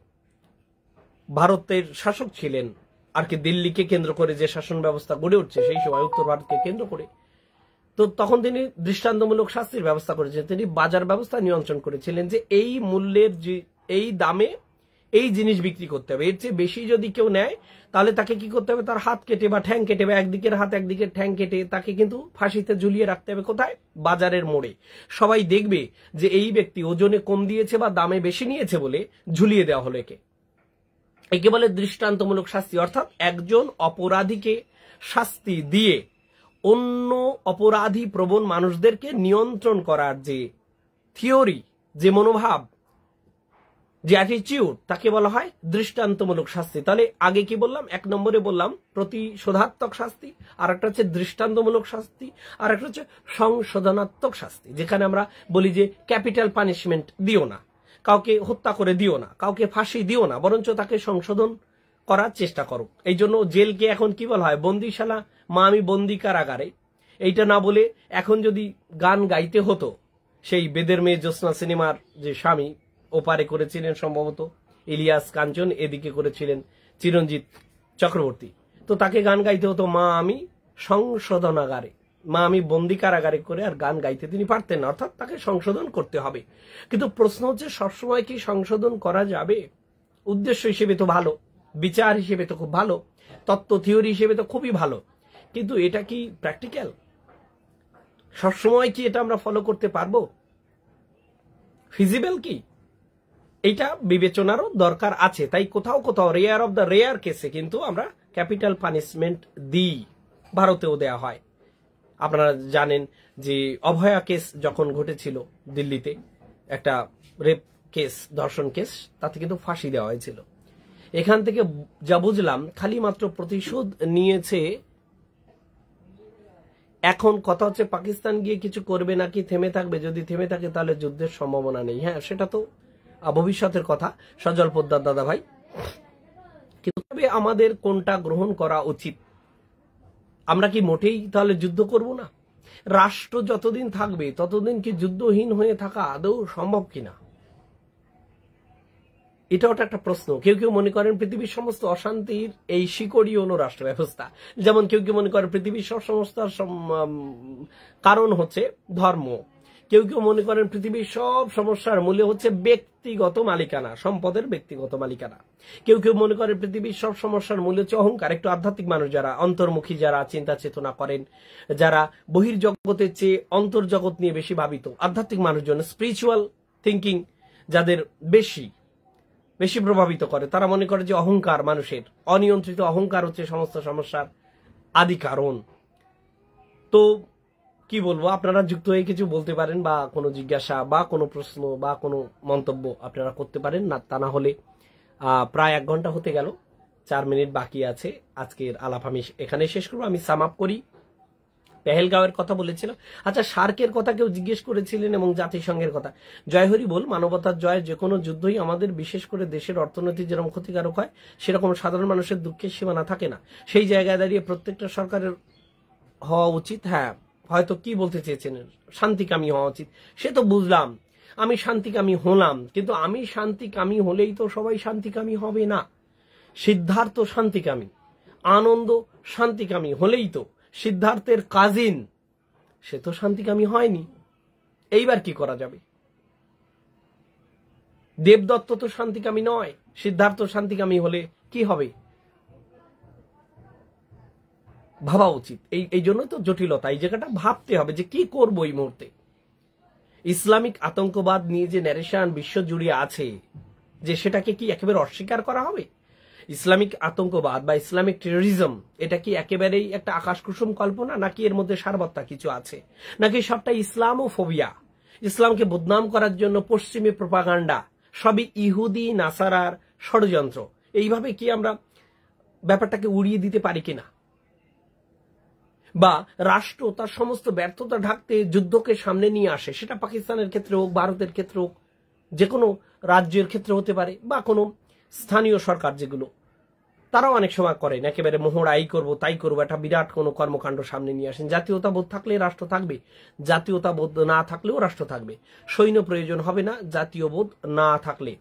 ভারতের শাসক ছিলেন, আর কি দিল্লিকে কেন্দ্র করে যে শাসন ব্যবস্থা গড়ে উঠছে সেই সময় উত্তর ভারতকে কেন্দ্র করে, তো তখন তিনি দৃষ্টান্তমূলক শাস্তির ব্যবস্থা করেছেন। তিনি বাজার ব্যবস্থা নিয়ন্ত্রণ করেছিলেন যে এই মূল্যের, এই দামে এই জিনিস বিক্রি করতে হবে, এর চেয়ে বেশি যদি কেউ নেয় তাহলে তাকে কি করতে হবে, তার হাত কেটে বা ঠ্যাং কেটে, বা একদিকের হাত একদিকের ঠ্যাং কেটে তাকে কিন্তু ফাঁসিতে ঝুলিয়ে রাখতে হবে। কোথায়? বাজারের মোড়ে। সবাই দেখবে যে এই ব্যক্তি ওজনে কম দিয়েছে বা দামে বেশি নিয়েছে বলে ঝুলিয়ে দেওয়া হলো একে। একে বলে দৃষ্টান্তমূলক শাস্তি। অর্থাৎ একজন অপরাধীকে শাস্তি দিয়ে অন্য অপরাধী প্রবণ মানুষদেরকে নিয়ন্ত্রণ করার যে থিওরি, যে মনোভাব, যে অ্যাটিটিউড, তাকে বলা হয় দৃষ্টান্তমূলক শাস্তি। তাহলে আগে কি বললাম? এক নম্বরে বললাম প্রতিশোধাত্মক শাস্তি, আর একটা হচ্ছে দৃষ্টান্তমূলক শাস্তি, আর একটা হচ্ছে সংশোধনাত্মক শাস্তি, যেখানে আমরা বলি যে ক্যাপিটাল পানিশমেন্ট দিও না, কাউকে হত্যা করে দিও না, কাউকে ফাঁসি দিও না, বরঞ্চ তাকে সংশোধন করার চেষ্টা করো। এই জন্য জেলকে এখন কি বলা হয়? বন্দিশালা, মা আমি বন্দি কারাগারে। এইটা না বলে এখন যদি গান গাইতে হতো, সেই বেদের মেয়ে জ্যোৎস্না সিনেমার যে স্বামী ওপারে করেছিলেন সম্ভবত ইলিয়াস কাঞ্চন, এদিকে করেছিলেন চিরঞ্জিত চক্রবর্তী, তো তাকে গান গাইতে হতো মা আমি সংশোধনাগারে, মা আমি বন্দি কারাগারে করে, আর গান গাইতে তিনি পারতেন না, অর্থাৎ তাকে সংশোধন করতে হবে। কিন্তু প্রশ্ন হচ্ছে সবসময় কি সংশোধন করা যাবে? উদ্দেশ্য হিসেবে তো ভালো, বিচার হিসেবে তো খুব ভালো, তত্ত্ব থিওরি হিসেবে তো খুবই ভালো, কিন্তু এটা কি প্র্যাকটিক্যাল? সবসময় কি এটা আমরা ফলো করতে পারবো? ফিজিবল কি? এইটা বিবেচনারও দরকার আছে। তাই কোথাও কোথাও রেয়ার অফ দ্য রেয়ার কেসে কিন্তু আমরা ক্যাপিটাল পানিশমেন্ট দিই, ভারতেও দেয়া হয়। আপনারা জানেন যে অভয়া কেস যখন ঘটেছিল দিল্লিতে, একটা রেপ কেস, ধর্ষণ কেস, তাতে কিন্তু ফাঁসি দেওয়া হয়েছিল। এখান থেকে যা বুঝলাম খালি মাত্র প্রতিশোধ নিয়েছে। এখন কথা হচ্ছে পাকিস্তান গিয়ে কিছু করবে নাকি থেমে থাকবে? যদি থেমে থাকে তাহলে যুদ্ধের সম্ভাবনা নেই। হ্যাঁ, সেটা তো ভবিষ্যতের কথা, সজল পোদ্দার দাদা ভাই। কিন্তু আমাদের কোনটা গ্রহণ করা উচিত? আমরা কি মোটেই তাহলে যুদ্ধ করব না? রাষ্ট্র যতদিন থাকবে ততদিন কি যুদ্ধহীন হয়ে থাকা আদৌ সম্ভব কিনা, এটাও একটা প্রশ্ন। কেউ কেউ মনে করেন পৃথিবীর সমস্ত অশান্তির এই শিকড়ই হলো রাষ্ট্র ব্যবস্থা, যেমন কেউ কেউ মনে করেন পৃথিবীর সব সমস্যার কারণ হচ্ছে ধর্ম, কেউ কেউ মনে করেন পৃথিবীর সব সমস্যার মূলে হচ্ছে ব্যক্তিগত মালিকানা, সম্পদের ব্যক্তিগত মালিকানা, কেউ কেউ মনে করেন পৃথিবীর সব সমস্যার মূলে হচ্ছে অহংকার। একটু আধ্যাত্মিক মানুষ যারা, অন্তর্মুখী যারা চিন্তা চেতনা করেন, যারা বহির্জগতের চেয়ে অন্তর্জগৎ নিয়ে বেশি ভাবিত, আধ্যাত্মিক মানুষজন, স্পিরিচুয়াল থিঙ্কিং যাদের বেশি প্রভাবিত করে, তারা মনে করে যে অহংকার, মানুষের অনিয়ন্ত্রিত অহংকার হচ্ছে সমস্ত সমস্যার আদি কারণ। তো কি বলবো, আপনারা যুক্ত হয়ে কিছু বলতে পারেন, বা কোনো জিজ্ঞাসা বা কোনো প্রশ্ন বা কোনো মন্তব্য আপনারা করতে পারেন। না তা না হলে প্রায় 1 ঘন্টা হতে গেল, 4 মিনিট বাকি আছে। আজকের আলাপ আমি এখানে শেষ করবো। আমি সাম আপ করি। পেহেলগাঁওয়ের কথা বলেছিলাম। আচ্ছা, সার্কের কথা কেউ জিজ্ঞেস করেছিলেন এবং জাতিসংঘের কথা। জয় হরি বল, মানবতার জয়। যে কোনো যুদ্ধই আমাদের, বিশেষ করে দেশের অর্থনীতি যেরকম ক্ষতিকারক হয়, সেরকম সাধারণ মানুষের দুঃখের সীমানা থাকে না। সেই জায়গায় দাঁড়িয়ে প্রত্যেকটা সরকারের হওয়া উচিত, হ্যাঁ হয়তো কি বলতে চেয়েছেন, শান্তিকামী হওয়া উচিত। সে তো বুঝলাম, আমি শান্তিকামী হলাম, কিন্তু আমি শান্তিকামী হলেই তো সবাই শান্তিকামী হবে না। সিদ্ধার্থ শান্তিকামী, আনন্দ শান্তিকামী হলেই তো সিদ্ধার্থের কাজিন সে তো শান্তিকামী হয়নি। এইবার কি করা যাবে? দেবদত্ত তো শান্তিকামী নয়, সিদ্ধার্থ শান্তিকামী হলে কি হবে? ভাবা উচিত। এই জন্য তো জটিলতা, এই জায়গাটা ভাবতে হবে যে কি করব এই মুহূর্তে। ইসলামিক আতঙ্কবাদ নিয়ে যে ন্যারেশন বিশ্ব জুড়ে আছে, যে সেটাকে কি একেবারে অস্বীকার করা হবে? ইসলামিক আতঙ্কবাদ বা ইসলামিক টেরোরিজম, এটা কি একেবারেই একটা আকাশকুসুম কল্পনা, নাকি এর মধ্যে সারবত্তা কিছু আছে, নাকি সবটা ইসলামোফোবিয়া, ইসলামকে বদনাম করার জন্য পশ্চিমী প্রোপাগান্ডা, সবই ইহুদি নাসারার ষড়যন্ত্র? এইভাবে কি আমরা ব্যাপারটাকে উড়িয়ে দিতে পারি কিনা? বা রাষ্ট্র তার সমস্ত ব্যর্থতা ঢাকতে যুদ্ধকে সামনে নিয়ে আসে, সেটা পাকিস্তানের ক্ষেত্রে হোক, ভারতের ক্ষেত্রে হোক, যে কোনো রাজ্যের ক্ষেত্রে হতে পারে, বা কোনো স্থানীয় সরকার যেগুলো, তারাও অনেক সময় করেন একেবারে মোহরা এই করবো তাই করবো, একটা বিরাট কোনো কর্মকাণ্ড সামনে নিয়ে আসেন। জাতীয়তাবোধ থাকলে রাষ্ট্র থাকবে, জাতীয়তাবোধ না থাকলেও রাষ্ট্র থাকবে। সৈন্য প্রয়োজন হবে না জাতীয়বোধ না থাকলে।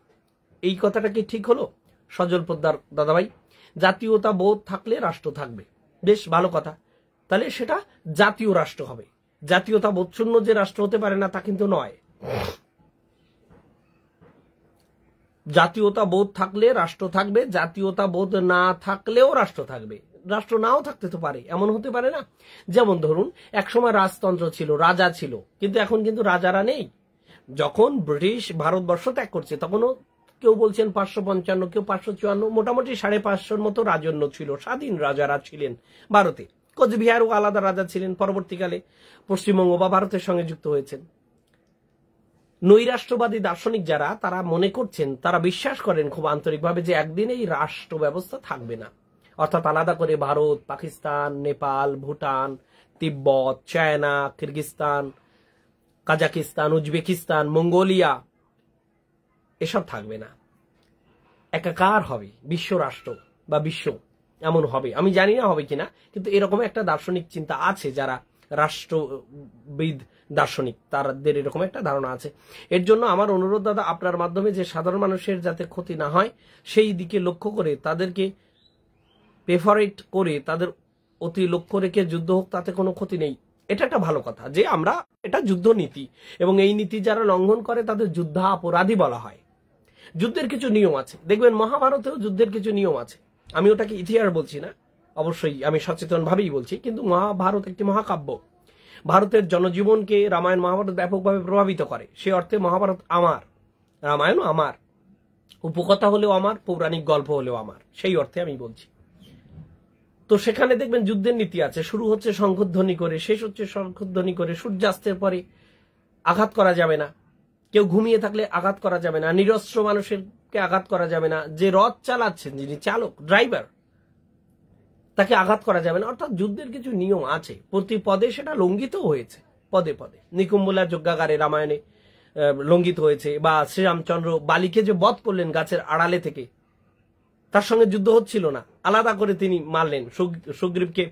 এই কথাটা কি ঠিক হলো সজল পোদ্দার দাদাভাই? জাতীয়তাবোধ থাকলে রাষ্ট্র থাকবে, বেশ ভালো কথা। তাহলে সেটা জাতীয় রাষ্ট্র হবে। জাতীয়তাবোধ শূন্য যে রাষ্ট্র হতে পারে না তা কিন্তু নয়। জাতীয়তাবোধ থাকলে রাষ্ট্র থাকবে, জাতীয়তাবোধ না থাকলেও রাষ্ট্র থাকবে। রাষ্ট্র নাও থাকতে তো পারে, এমন হতে পারে না? যেমন ধরুন, একসময় রাজতন্ত্র ছিল, রাজা ছিল, কিন্তু এখন কিন্তু রাজারা নেই। যখন ব্রিটিশ ভারতবর্ষ ত্যাগ করছে, তখনও কেউ বলছেন 555, কেউ 554, মোটামুটি 550 মতো রাজন্য ছিল, স্বাধীন রাজারা ছিলেন ভারতে। কোচবিহারও আলাদা রাজা ছিলেন, পরবর্তীকালে পশ্চিমবঙ্গ বা ভারতের সঙ্গে যুক্ত হয়েছেন। নৈরাষ্ট্রবাদী দার্শনিক যারা, তারা মনে করছেন, তারা বিশ্বাস করেন খুব আন্তরিকভাবে যে একদিন এই রাষ্ট্র ব্যবস্থা থাকবে না, অর্থাৎ আলাদা করে Bharat, Pakistan, Nepal, Bhutan, Tibet, China, Kyrgyzstan, Kazakhstan, Uzbekistan, Mongolia, এসব থাকবে না। একাকার হবে বিশ্ব রাষ্ট্র বা বিশ্ব, এমন হবে। আমি জানি না হবে কিনা, কিন্তু এরকম একটা দার্শনিক চিন্তা আছে, যারা রাষ্ট্রবিদ দার্শনিক, তাদের এরকম একটা ধারণা আছে। এর জন্য আমার অনুরোধ দাদা, আপনার মাধ্যমে যে সাধারণ মানুষের যাতে ক্ষতি না হয়, সেই দিকে লক্ষ্য করে তাদেরকে প্রেফারেট করে, তাদের অতি লক্ষ্য রেখে যুদ্ধ হোক, তাতে কোনো ক্ষতি নেই। এটা একটা ভালো কথা যে আমরা, এটা যুদ্ধ নীতি, এবং এই নীতি যারা লঙ্ঘন করে তাদের যুদ্ধাপরাধী বলা হয়। যুদ্ধের কিছু নিয়ম আছে, দেখবেন মহাভারতেও যুদ্ধের কিছু নিয়ম আছে। আমি ওটাকে ইতিহাস বলছি না, অবশ্যই আমি সচেতন ভাবেই বলছি, কিন্তু মহাভারত একটি মহাকাব্য। ভারতের জনজীবনকে রামায়ণ মহাভারত ব্যাপকভাবে প্রভাবিত করে। সে অর্থে মহাভারত আমার, রামায়ণ আমার, উপকথা হলেও আমার, পৌরাণিক গল্প হলেও আমার, সেই অর্থে আমি বলছি। তো সেখানে দেখবেন যুদ্ধের নীতি আছে। শুরু হচ্ছে শঙ্খধ্বনি করে, শেষ হচ্ছে শঙ্খধ্বনি করে। সূর্যাস্তের পরে আঘাত করা যাবে না, কেউ ঘুমিয়ে থাকলে আঘাত করা যাবে না, নিরস্ত্র মানুষেরকে আঘাত করা যাবে না, যে রথ চালাচ্ছেন, যিনি চালক, ড্রাইভার, তাকে আঘাত করা যাবে না। অর্থাৎ যুদ্ধের কিছু নিয়ম আছে, প্রতি পদে সেটা লঙ্ঘিত হয়েছে, পদে পদে। নিকুম্বলা যজ্ঞাগারে রামায়ণে লঙ্ঘিত হয়েছে। বা শ্রীরামচন্দ্র বালিকে যে বধ করলেন গাছের আড়ালে থেকে, তার সঙ্গে যুদ্ধ হচ্ছিল না, আলাদা করে তিনি মারলেন সুগ্রীবকে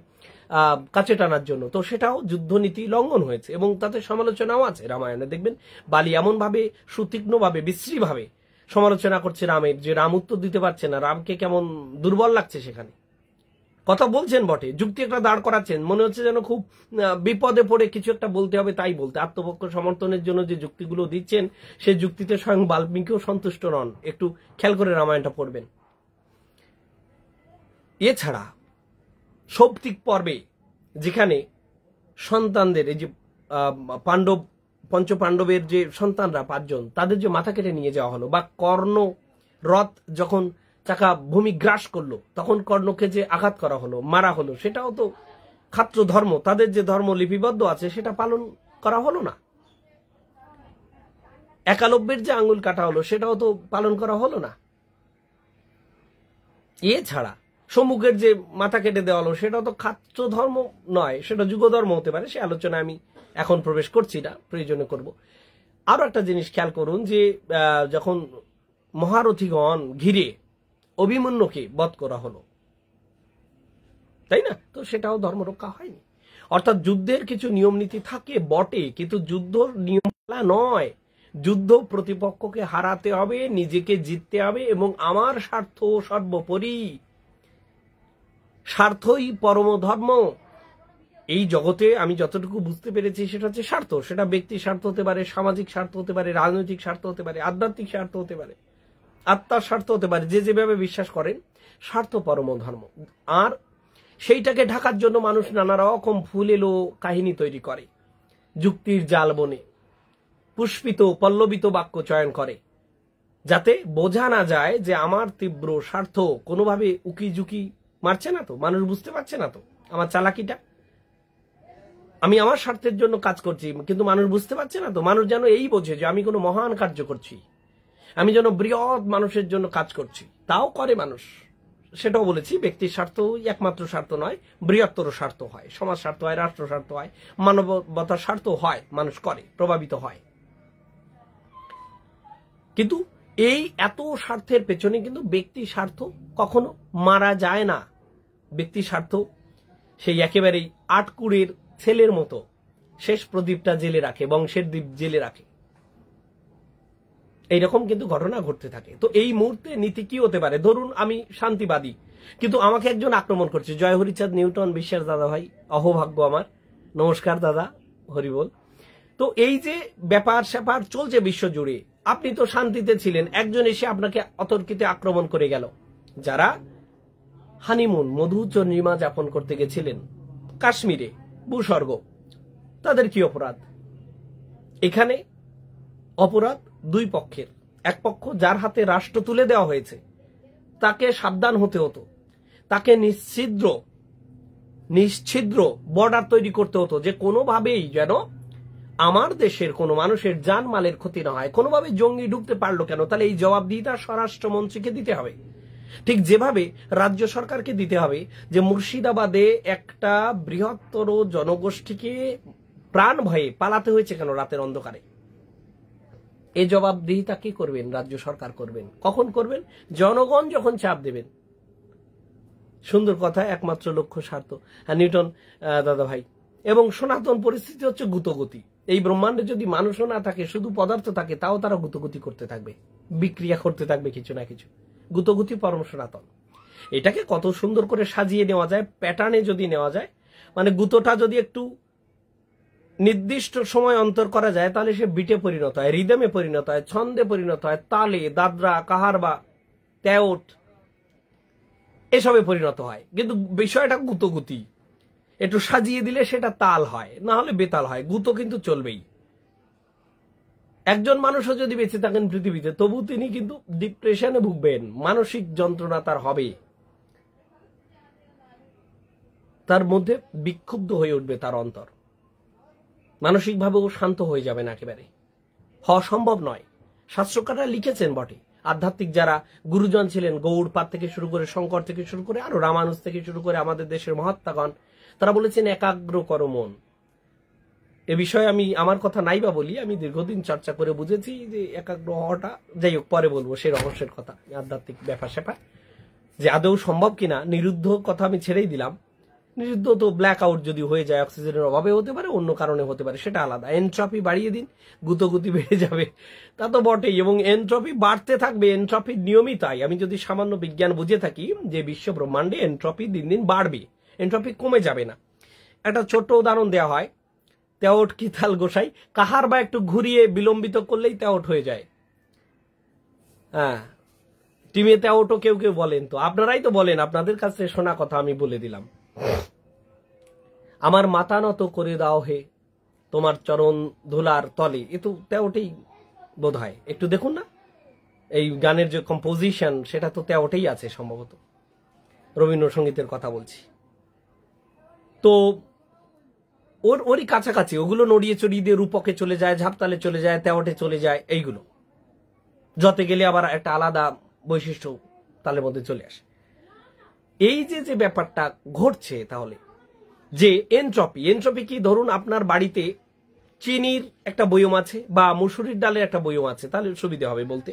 কাছে টানার জন্য, তো সেটাও যুদ্ধনীতি লঙ্ঘন হয়েছে, এবং তাতে সমালোচনাও আছে রামায়ণে। দেখবেন বালি এমন ভাবে, সুতীক্ষ্ণ ভাবে, বিশ্রী ভাবে সমালোচনা করছে রামের, যে রাম উত্তর দিতে পারছে না, রামকে কেমন দুর্বল লাগছে। সেখানে কথা বলছেন বটে, যুক্তি একটা দাঁড় করাচ্ছেন, মনে হচ্ছে যেন খুব বিপদে পড়ে কিছু একটা বলতে হবে তাই বলতে। আত্মপক্ষ সমর্থনের জন্য যে যুক্তিগুলো দিচ্ছেন, সেই যুক্তিতে স্বয়ং বাল্মীকিও সন্তুষ্ট নন। একটু খেয়াল করে রামায়ণটা পড়বেন। এছাড়া সৌপ্তিক পর্বে, যেখানে সন্তানদের, এই যে পঞ্চপাণ্ডবের যে সন্তানরা 5 জন, তাদের যে মাথা কেটে নিয়ে যাওয়া হলো, বা কর্ণ রথ যখন চাকা ভূমি গ্রাস করলো, তখন কর্ণকে যে আঘাত করা হলো, মারা হলো, সেটাও তো ক্ষাত্র ধর্ম, তাদের যে ধর্ম লিপিবদ্ধ আছে সেটা পালন করা হলো না। একালব্যের যে আঙ্গুল কাটা হলো সেটাও তো পালন করা হলো না। এছাড়া সম্মুখের যে মাথা কেটে দেওয়া হলো সেটাও তো ক্ষাত্র ধর্ম নয়, সেটা যুগ ধর্ম হতে পারে। সে আলোচনা আমি এখন প্রবেশ করছি না, প্রয়োজনে করব। আরো একটা জিনিস খেয়াল করুন যে যখন মহারথীগণ ঘিরে অভিমন্যুকে বধ করা হলো, তাই না, তো সেটাও ধর্ম রক্ষা হয়নি। অর্থাৎ যুদ্ধের কিছু নিয়ম নীতি থাকে বটে, কিন্তু যুদ্ধ নিয়ম নয়। যুদ্ধ প্রতিপক্ষকে হারাতে হবে, নিজেকে জিততে হবে, এবং আমার স্বার্থ সর্বোপরি। স্বার্থই পরম ধর্ম। এই জগতে আমি যতটুকু বুঝতে পেরেছি সেটা হচ্ছে স্বার্থ। সেটা ব্যক্তির স্বার্থ হতে পারে, সামাজিক স্বার্থ হতে পারে, রাজনৈতিক স্বার্থ হতে পারে, আধ্যাত্মিক স্বার্থ হতে পারে, আত্মার স্বার্থ হতে পারে। যে যেভাবে বিশ্বাস করেন, স্বার্থ পরম ধর্ম। আর সেইটাকে ঢাকার জন্য মানুষ নানা রকম ফুল এলো কাহিনী তৈরি করে, যুক্তির জাল বনে পুষ্পিত পল্লবিত বাক্য চয়ন করে, যাতে বোঝা না যায় যে আমার তীব্র স্বার্থ কোনোভাবে উকি ঝুঁকি মারছে না তো, মানুষ বুঝতে পারছে না তো আমার চালাকিটা। আমি আমার স্বার্থের জন্য কাজ করছি, কিন্তু মানুষ বুঝতে পারছে না তো। মানুষ যেন এই বোঝে যে আমি কোনো মহান কার্য করছি, আমি যেন বৃহৎ মানুষের জন্য কাজ করছি। তাও করে মানুষ, সেটাও বলেছি। ব্যক্তির স্বার্থ একমাত্র স্বার্থ নয়, বৃহত্তর স্বার্থ হয়, সমাজ স্বার্থ হয়, রাষ্ট্র স্বার্থ হয়, মানবতার স্বার্থ হয়, মানুষ করে, প্রভাবিত হয়। কিন্তু এই এত স্বার্থের পেছনে কিন্তু ব্যক্তি স্বার্থ কখনো মারা যায় না। ব্যক্তি স্বার্থ সেই একেবারেই আটকুড়ের ছেলের মতো শেষ প্রদীপটা জেলে রাখে, বংশের দ্বীপ জেলে রাখে। এইরকম কিন্তু ঘটনা ঘটতে থাকে। তো এই মুহূর্তে নীতি কি হতে পারে? ধরুন আমি শান্তিবাদী, কিন্তু আমাকে একজন আক্রমণ করছে। জয় হরিচাঁদ নিউটন বিশ্বাস দাদা ভাই, অহোভাগ্য আমার, নমস্কার দাদা, হরিবল। তো এই যে ব্যাপার স্যাপার চলছে বিশ্ব জুড়ে, আপনি তো শান্তিতে ছিলেন, একজন এসে আপনাকে অতর্কিতে আক্রমণ করে গেল। যারা হানিমুন মধুচন্দ্রিমা যাপন করতে গেছিলেন কাশ্মীরে, ভূস্বর্গ, তাদের কি অপরাধ? এখানে অপরাধ দুই পক্ষের। এক পক্ষ যার হাতে রাষ্ট্র তুলে দেওয়া হয়েছে, তাকে সাবধান হতে হতো, তাকে নিশ্ছিদ্র বর্ডার তৈরি করতে হতো, যে কোনোভাবেই যেন আমার দেশের কোনো মানুষের জানমালের ক্ষতি না হয়। কোনোভাবে জঙ্গি ঢুকতে পারলো কেন? তাহলে এই জবাবদিহিতা স্বরাষ্ট্রমন্ত্রীকে দিতে হবে। ঠিক যেভাবে রাজ্য সরকারকে দিতে হবে যে মুর্শিদাবাদে একটা বৃহত্তর জনগোষ্ঠীকে প্রাণ ভয়ে পালাতে হয়েছে কেন রাতের অন্ধকারে। এই জবাবদিহিতা কি করবেন? রাজ্য সরকার করবেন। কখন করবেন? জনগণ যখন চাপ দেবেন। সুন্দর কথা, একমাত্র লক্ষ্য স্বার্থ। হ্যাঁ নিউটন দাদা ভাই। এবং সনাতন পরিস্থিতি হচ্ছে গুতগতি। এই ব্রহ্মাণ্ডে যদি মানুষও না থাকে, শুধু পদার্থ থাকে, তাও তারা গুতগতি করতে থাকবে, বিক্রিয়া করতে থাকবে কিছু না কিছু। গুতগতি পরম সনাতন। এটাকে কত সুন্দর করে সাজিয়ে নেওয়া যায়, প্যাটার্নে যদি নেওয়া যায়, মানে গুতোটা যদি একটু নির্দিষ্ট সময় অন্তর করা যায়, তাহলে সে বিটে পরিণত হয়, রিদমে পরিণত হয়, ছন্দে পরিণত হয়, তালে, দাদরা, কাহারবা, তেওট, এসবে পরিণত হয়। কিন্তু বিষয়টা গুতগুতি, একটু সাজিয়ে দিলে সেটা তাল হয়, না হলে বেতাল হয়। গুতো কিন্তু চলবেই। একজন মানুষও যদি বেঁচে থাকেন পৃথিবীতে, তবু তিনি কিন্তু ডিপ্রেশনে ভুগবেন, মানসিক যন্ত্রণা তার হবে, তার মধ্যে বিক্ষুব্ধ হয়ে উঠবে তার অন্তর, মানসিকভাবেও শান্ত হয়ে যাবে না, একেবারে হওয়া সম্ভব নয়। শাস্ত্রকাররা লিখেছেন বটে, আধ্যাত্মিক যারা গুরুজন ছিলেন, গৌড়পাদ থেকে শুরু করে, শঙ্কর থেকে শুরু করে, আরো রামানুজ থেকে শুরু করে আমাদের দেশের মহাত্মাগণ, তারা বলেছেন একাগ্র কর মন। এ বিষয়ে আমি আমার কথা নাই বা বলি, আমি দীর্ঘদিন চর্চা করে বুঝেছি যে একাগ্র হওয়াটা, যাই হোক পরে বলবো সেই রহস্যের কথা, আধ্যাত্মিক ব্যাপার স্যাপার যে আদৌ সম্ভব কিনা। নিরুদ্ধ কথা আমি ছেড়েই দিলাম। নিরুদ্ধ তো ব্ল্যাক আউট যদি হয়ে যায়, অক্সিজেনের অভাবে হতে পারে, অন্য কারণে হতে পারে, সেটা আলাদা। এনট্রপি বাড়িয়ে দিন, গুতগুতি বেড়ে যাবে, তা তো বটেই। এবং এনট্রপি বাড়তে থাকবে, এনট্রপির নিয়মই তাই। আমি যদি সামান্য বিজ্ঞান বুঝে থাকি যে বিশ্ব ব্রহ্মাণ্ডে এনট্রপি দিন দিন বাড়বে, এনট্রপি কমে যাবে না। একটা ছোট্ট উদাহরণ দেওয়া হয়, তেওট কিতাল গোসাই, কাহার বা একটু ঘুরিয়ে বিলম্বিত করলেই তেওট হয়ে যায়। হ্যাঁ, টিমে তেওটও কেউ কেউ বলেন, তো আপনারাই তো বলেন, আপনাদের কাছে শোনা কথা আমি বলে দিলাম। আমার মাথা নত করে দাও হে তোমার চরণ ধুলার তলে, এ তো তেওটেই বোধ হয়। একটু দেখুন না, এই গানের যে কম্পোজিশন, সেটা তো তেওটেই আছে সম্ভবত। রবীন্দ্রসঙ্গীতের কথা বলছি। তো ওরই কাছাকাছি ওগুলো নড়িয়ে চড়িয়ে দিয়ে রূপকে চলে যায়, ঝাপতালে চলে যায়, তেওটে চলে যায়, এইগুলো যতে গেলে আবার একটা আলাদা বৈশিষ্ট্য তালের মধ্যে চলে আসে। এই যে ব্যাপারটা ঘটছে, তাহলে যে এনট্রপি কি, ধরুন আপনার বাড়িতে চিনির একটা বয়ম আছে বা মুসুরির ডালের একটা বয়ম আছে, তাহলে সুবিধা হবে বলতে।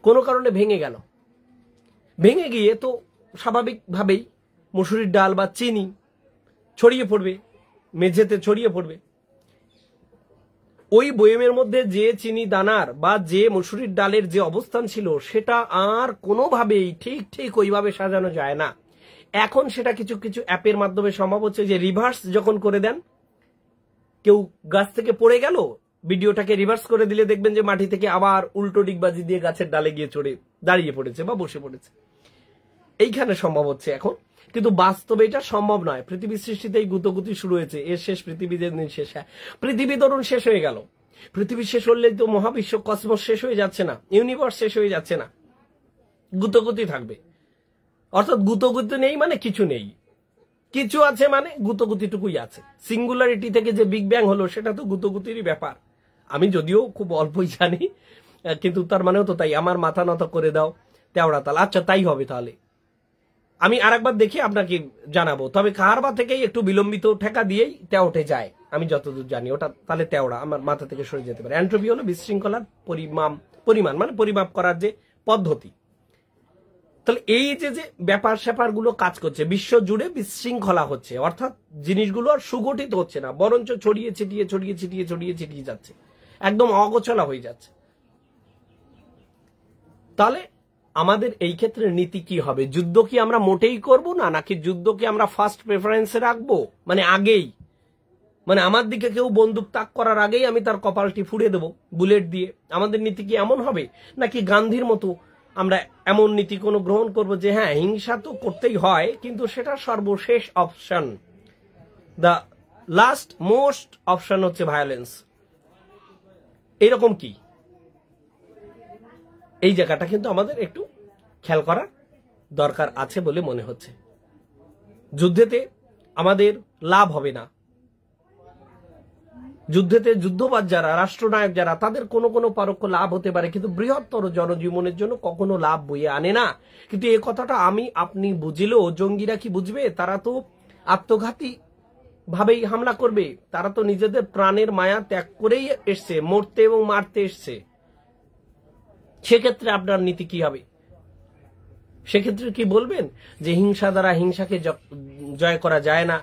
কোনো কারণে ভেঙে গেল, ভেঙে গিয়ে তো স্বাভাবিকভাবেই মুসুরির ডাল বা চিনি ছড়িয়ে পড়বে, মেঝেতে ছড়িয়ে পড়বে। ওই বয়মের মধ্যে যে চিনি দানার বা যে মুসুরির ডালের যে অবস্থান ছিল সেটা আর কোনোভাবেই ঠিক ওইভাবে সাজানো যায় না। এখন সেটা কিছু কিছু অ্যাপের মাধ্যমে সম্ভব হচ্ছে, যে রিভার্স যখন করে দেন, কেউ গাছ থেকে পড়ে গেল, ভিডিওটাকে রিভার্স করে দিলে দেখবেন যে মাটি থেকে আবার উল্টো ডিগবাজি দিয়ে গাছের ডালে গিয়ে চড়ে দাঁড়িয়ে পড়েছে বা বসে পড়েছে। এইখানে সম্ভব হচ্ছে এখন, কিন্তু বাস্তবে এটা সম্ভব নয়। পৃথিবীর সৃষ্টিতে এই গুতগুতি শুরু হয়েছে, এর শেষ পৃথিবী যেদিন শেষ হয়। পৃথিবী ধরুন শেষ হয়ে গেল, পৃথিবী শেষ হলে তো মহাবিশ্ব কসমস শেষ হয়ে যাচ্ছে না, ইউনিভার্স শেষ হয়ে যাচ্ছে না, গুতগুতি থাকবে। অর্থাৎ গুতগুতি নেই মানে কিছু নেই, কিছু আছে মানে গুতগুতিটুকুই আছে। সিঙ্গুলারিটি থেকে যে বিগ ব্যাং হলো সেটা তো গুতগুতিরই ব্যাপার। আমি যদিও খুব অল্পই জানি, কিন্তু তার মানেও তো তাই। আমার মাথা নত করে দাও তেওড়া তাল, আচ্ছা তাই হবে। তাহলে আমি আরেকবার দেখে আপনাকে জানাবো, তবে কারবা থেকেই একটু বিলম্বিত ঠেকা দিয়েই তেওটে যায়, আমি যতদূর জানি। ওটা তাহলে তেওড়া আমার মাথা থেকে সরে যেতে পারে। এন্ট্রপি হলো বিশৃঙ্খলার পরিমাণ মানে পরিমাপ করার যে পদ্ধতি। তাহলে এই যে ব্যাপার স্যাপার গুলো কাজ করছে, বিশ্ব জুড়ে বিশৃঙ্খলা হচ্ছে, অর্থাৎ জিনিসগুলো আর সুগঠিত হচ্ছে না, বরঞ্চ ছড়িয়ে ছিটিয়ে যাচ্ছে, একদম অগোছলা হয়ে যাচ্ছে। তাহলে আমাদের এই ক্ষেত্রে নীতি কি হবে? যুদ্ধ কি আমরা মোটেই করব না, নাকি যুদ্ধকে আমরা ফার্স্ট প্রেফারেন্সে রাখবো, মানে আগেই, মানে আমার দিকে কেউ বন্দুক তাক করার আগেই আমি তার কপালটি ফুড়ে দেবো বুলেট দিয়ে? আমাদের নীতি কি এমন হবে, নাকি গান্ধীর মতো আমরা এমন নীতি কোনো গ্রহণ করব যে হ্যাঁ হিংসা তো করতেই হয়, কিন্তু সেটা সর্বশেষ option, the last most option হচ্ছে ভায়োলেন্স? এইরকম কি? এই জায়গাটা কিন্তু আমাদের একটু খেয়াল করার দরকার আছে বলে মনে হচ্ছে। যুদ্ধেতে আমাদের লাভ হবে না, যুদ্ধেতে যুদ্ধবাজ যারা, রাষ্ট্রনায়ক যারা, তাদের কোনো পরোক্ষ লাভ হতে পারে, কিন্তু বৃহত্তর জনজীবনের জন্য কখনো লাভ বইয়ে আনে না। কিন্তু এই কথাটা আমি আপনি বুঝলেও জঙ্গিরা কি বুঝবে? তারা তো আত্মঘাতী ভাবেই হামলা করবে, তারা তো নিজেদের প্রাণের মায়া ত্যাগ করেই এসছে, মরতে এবং মারতে এসছে। সেক্ষেত্রে আপনার নীতি কি হবে? সেক্ষেত্রে কি বলবেন যে হিংসা দ্বারা হিংসাকে জয় করা যায় না,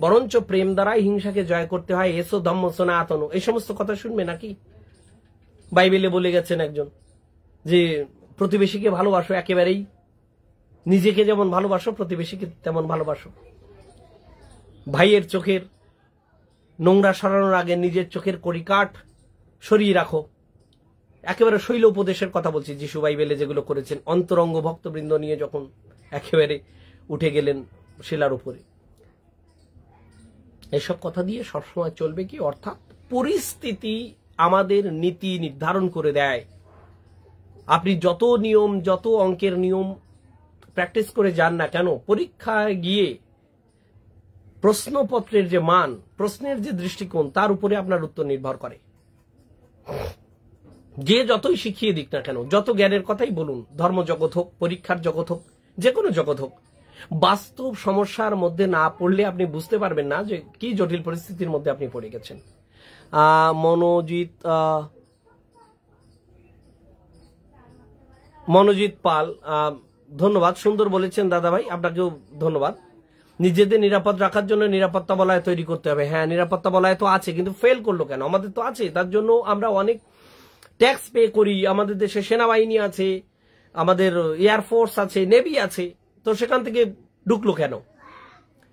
বরঞ্চ প্রেম দ্বারাই হিংসাকে জয় করতে হয়, এসো ধম্ম সনাতন, এই সমস্ত কথা শুনবে নাকি? বাইবেলে বলে গেছেন একজন যে প্রতিবেশীকে ভালোবাসো, একেবারেই নিজেকে যেমন ভালোবাসো প্রতিবেশীকে তেমন ভালোবাসো। ভাইয়ের চোখের নোংরা সরানোর আগে নিজের চোখের কড়িকাঠ সরিয়ে রাখো। একেবারে শৈল উপদেশের কথা বলছি, যিশু বাইবেলে যেগুলো করেছেন, অন্তরঙ্গ ভক্তবৃন্দ নিয়ে যখন একেবারে উঠে গেলেন শিলার উপরে। এসব কথা দিয়ে সবসময় চলবে কি? অর্থাৎ পরিস্থিতি আমাদের নীতি নির্ধারণ করে দেয়। আপনি যত নিয়ম, যত অঙ্কের নিয়ম প্র্যাকটিস করে যান না কেন, পরীক্ষায় গিয়ে প্রশ্নপত্রের যে মান, প্রশ্নের যে দৃষ্টিকোণ, তার উপরে আপনার উত্তর নির্ভর করে। যে যতই শিখিয়ে দিক না কেন, যত জ্ঞানের কথাই বলুন, ধর্ম জগৎ হোক, পরীক্ষার জগৎ হোক, যে কোনো জগৎ হোক, বাস্তব সমস্যার মধ্যে না পড়লে আপনি বুঝতে পারবেন না যে কি জটিল পরিস্থিতির মধ্যে আপনি পড়ে গেছেন। মনোজিৎ পাল, ধন্যবাদ, সুন্দর বলেছেন দাদা ভাই, আপনাকেও ধন্যবাদ। নিজেদের নিরাপদ রাখার জন্য নিরাপত্তা বলয় তৈরি করতে হবে। হ্যাঁ, নিরাপত্তা বলয় তো আছে, কিন্তু ফেল করলো কেন? আমাদের তো আছে, তার জন্য আমরা অনেক ট্যাক্স পে করি, আমাদের দেশে সেনাবাহিনী আছে, আমাদের এয়ারফোর্স আছে, নেভি আছে, তো সেখান থেকে ঢুকলো কেন?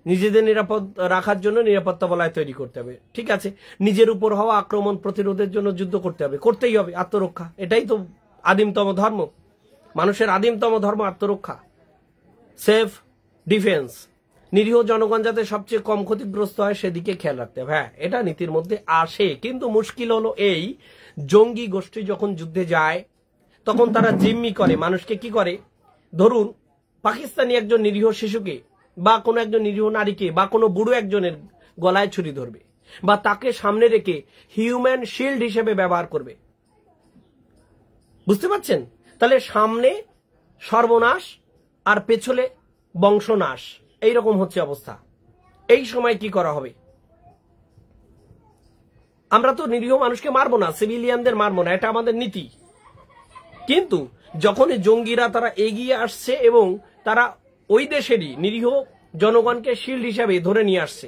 নিজেদের নিরাপদ রাখার জন্য নিরাপত্তা বলয় তৈরি করতে হবে, ঠিক আছে। নিজের উপর হওয়া আক্রমণ প্রতিরোধের জন্য যুদ্ধ করতে হবে, করতেই হবে, আত্মরক্ষা, এটাই তো আদিমতম ধর্ম, মানুষের আদিমতম ধর্ম আত্মরক্ষা, সেফ ডিফেন্স। নিরীহ জনগণ যাতে সবচেয়ে কম ক্ষতিগ্রস্ত হয় সেদিকে খেয়াল রাখতে হবে। হ্যাঁ, এটা নীতির মধ্যে আসে, কিন্তু মুশকিল হলো এই, জঙ্গি গোষ্ঠী যখন যুদ্ধে যায় তখন তারা জিম্মি করে মানুষকে। কি করে? ধরুন পাকিস্তানি একজন নিরীহ শিশুকে বা কোনো একজন নিরীহ নারীকে বা কোনো বুড়ো একজনের গলায় ছুরি ধরবে বা তাকে সামনে রেখে হিউম্যান শিল্ড হিসেবে ব্যবহার করবে। বুঝতে পারছেন? তাহলে সামনে সর্বনাশ আর পেছনে বংশনাশ, এইরকম হচ্ছে অবস্থা। এই সময় কি করা হবে? আমরা তো নিরীহ মানুষকে মারবো না, সিভিলিয়ানদের মারবো না, এটা আমাদের নীতি। কিন্তু যখন জঙ্গিরা তারা এগিয়ে আসছে এবং তারা ওই দেশেরই নিরীহ জনগণকে শিল্ড হিসাবে ধরে নিয়ে আসছে,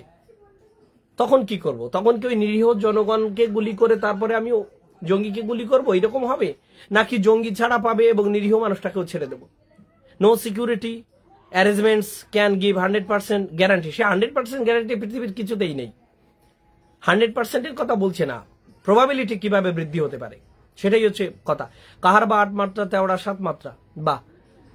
তখন কি করব? তখন কি ওই নিরীহ জনগণকে গুলি করে তারপরে আমি জঙ্গিকে গুলি করব? এরকম হবে? নাকি জঙ্গি ছাড়া পাবে এবং নিরীহ মানুষটাকেও ছেড়ে দেব? No security arrangements can give 100% guarantee. সে 100% গ্যারান্টি পৃথিবীর কিছুতেই নেই। 100%-এর কথা বলছে না, প্রবাবিলিটি কিভাবে বৃদ্ধি হতে পারে সেটাই হচ্ছে কথা। কাহার বা 8 মাত্রা, তেওড়া 7 মাত্রা, বা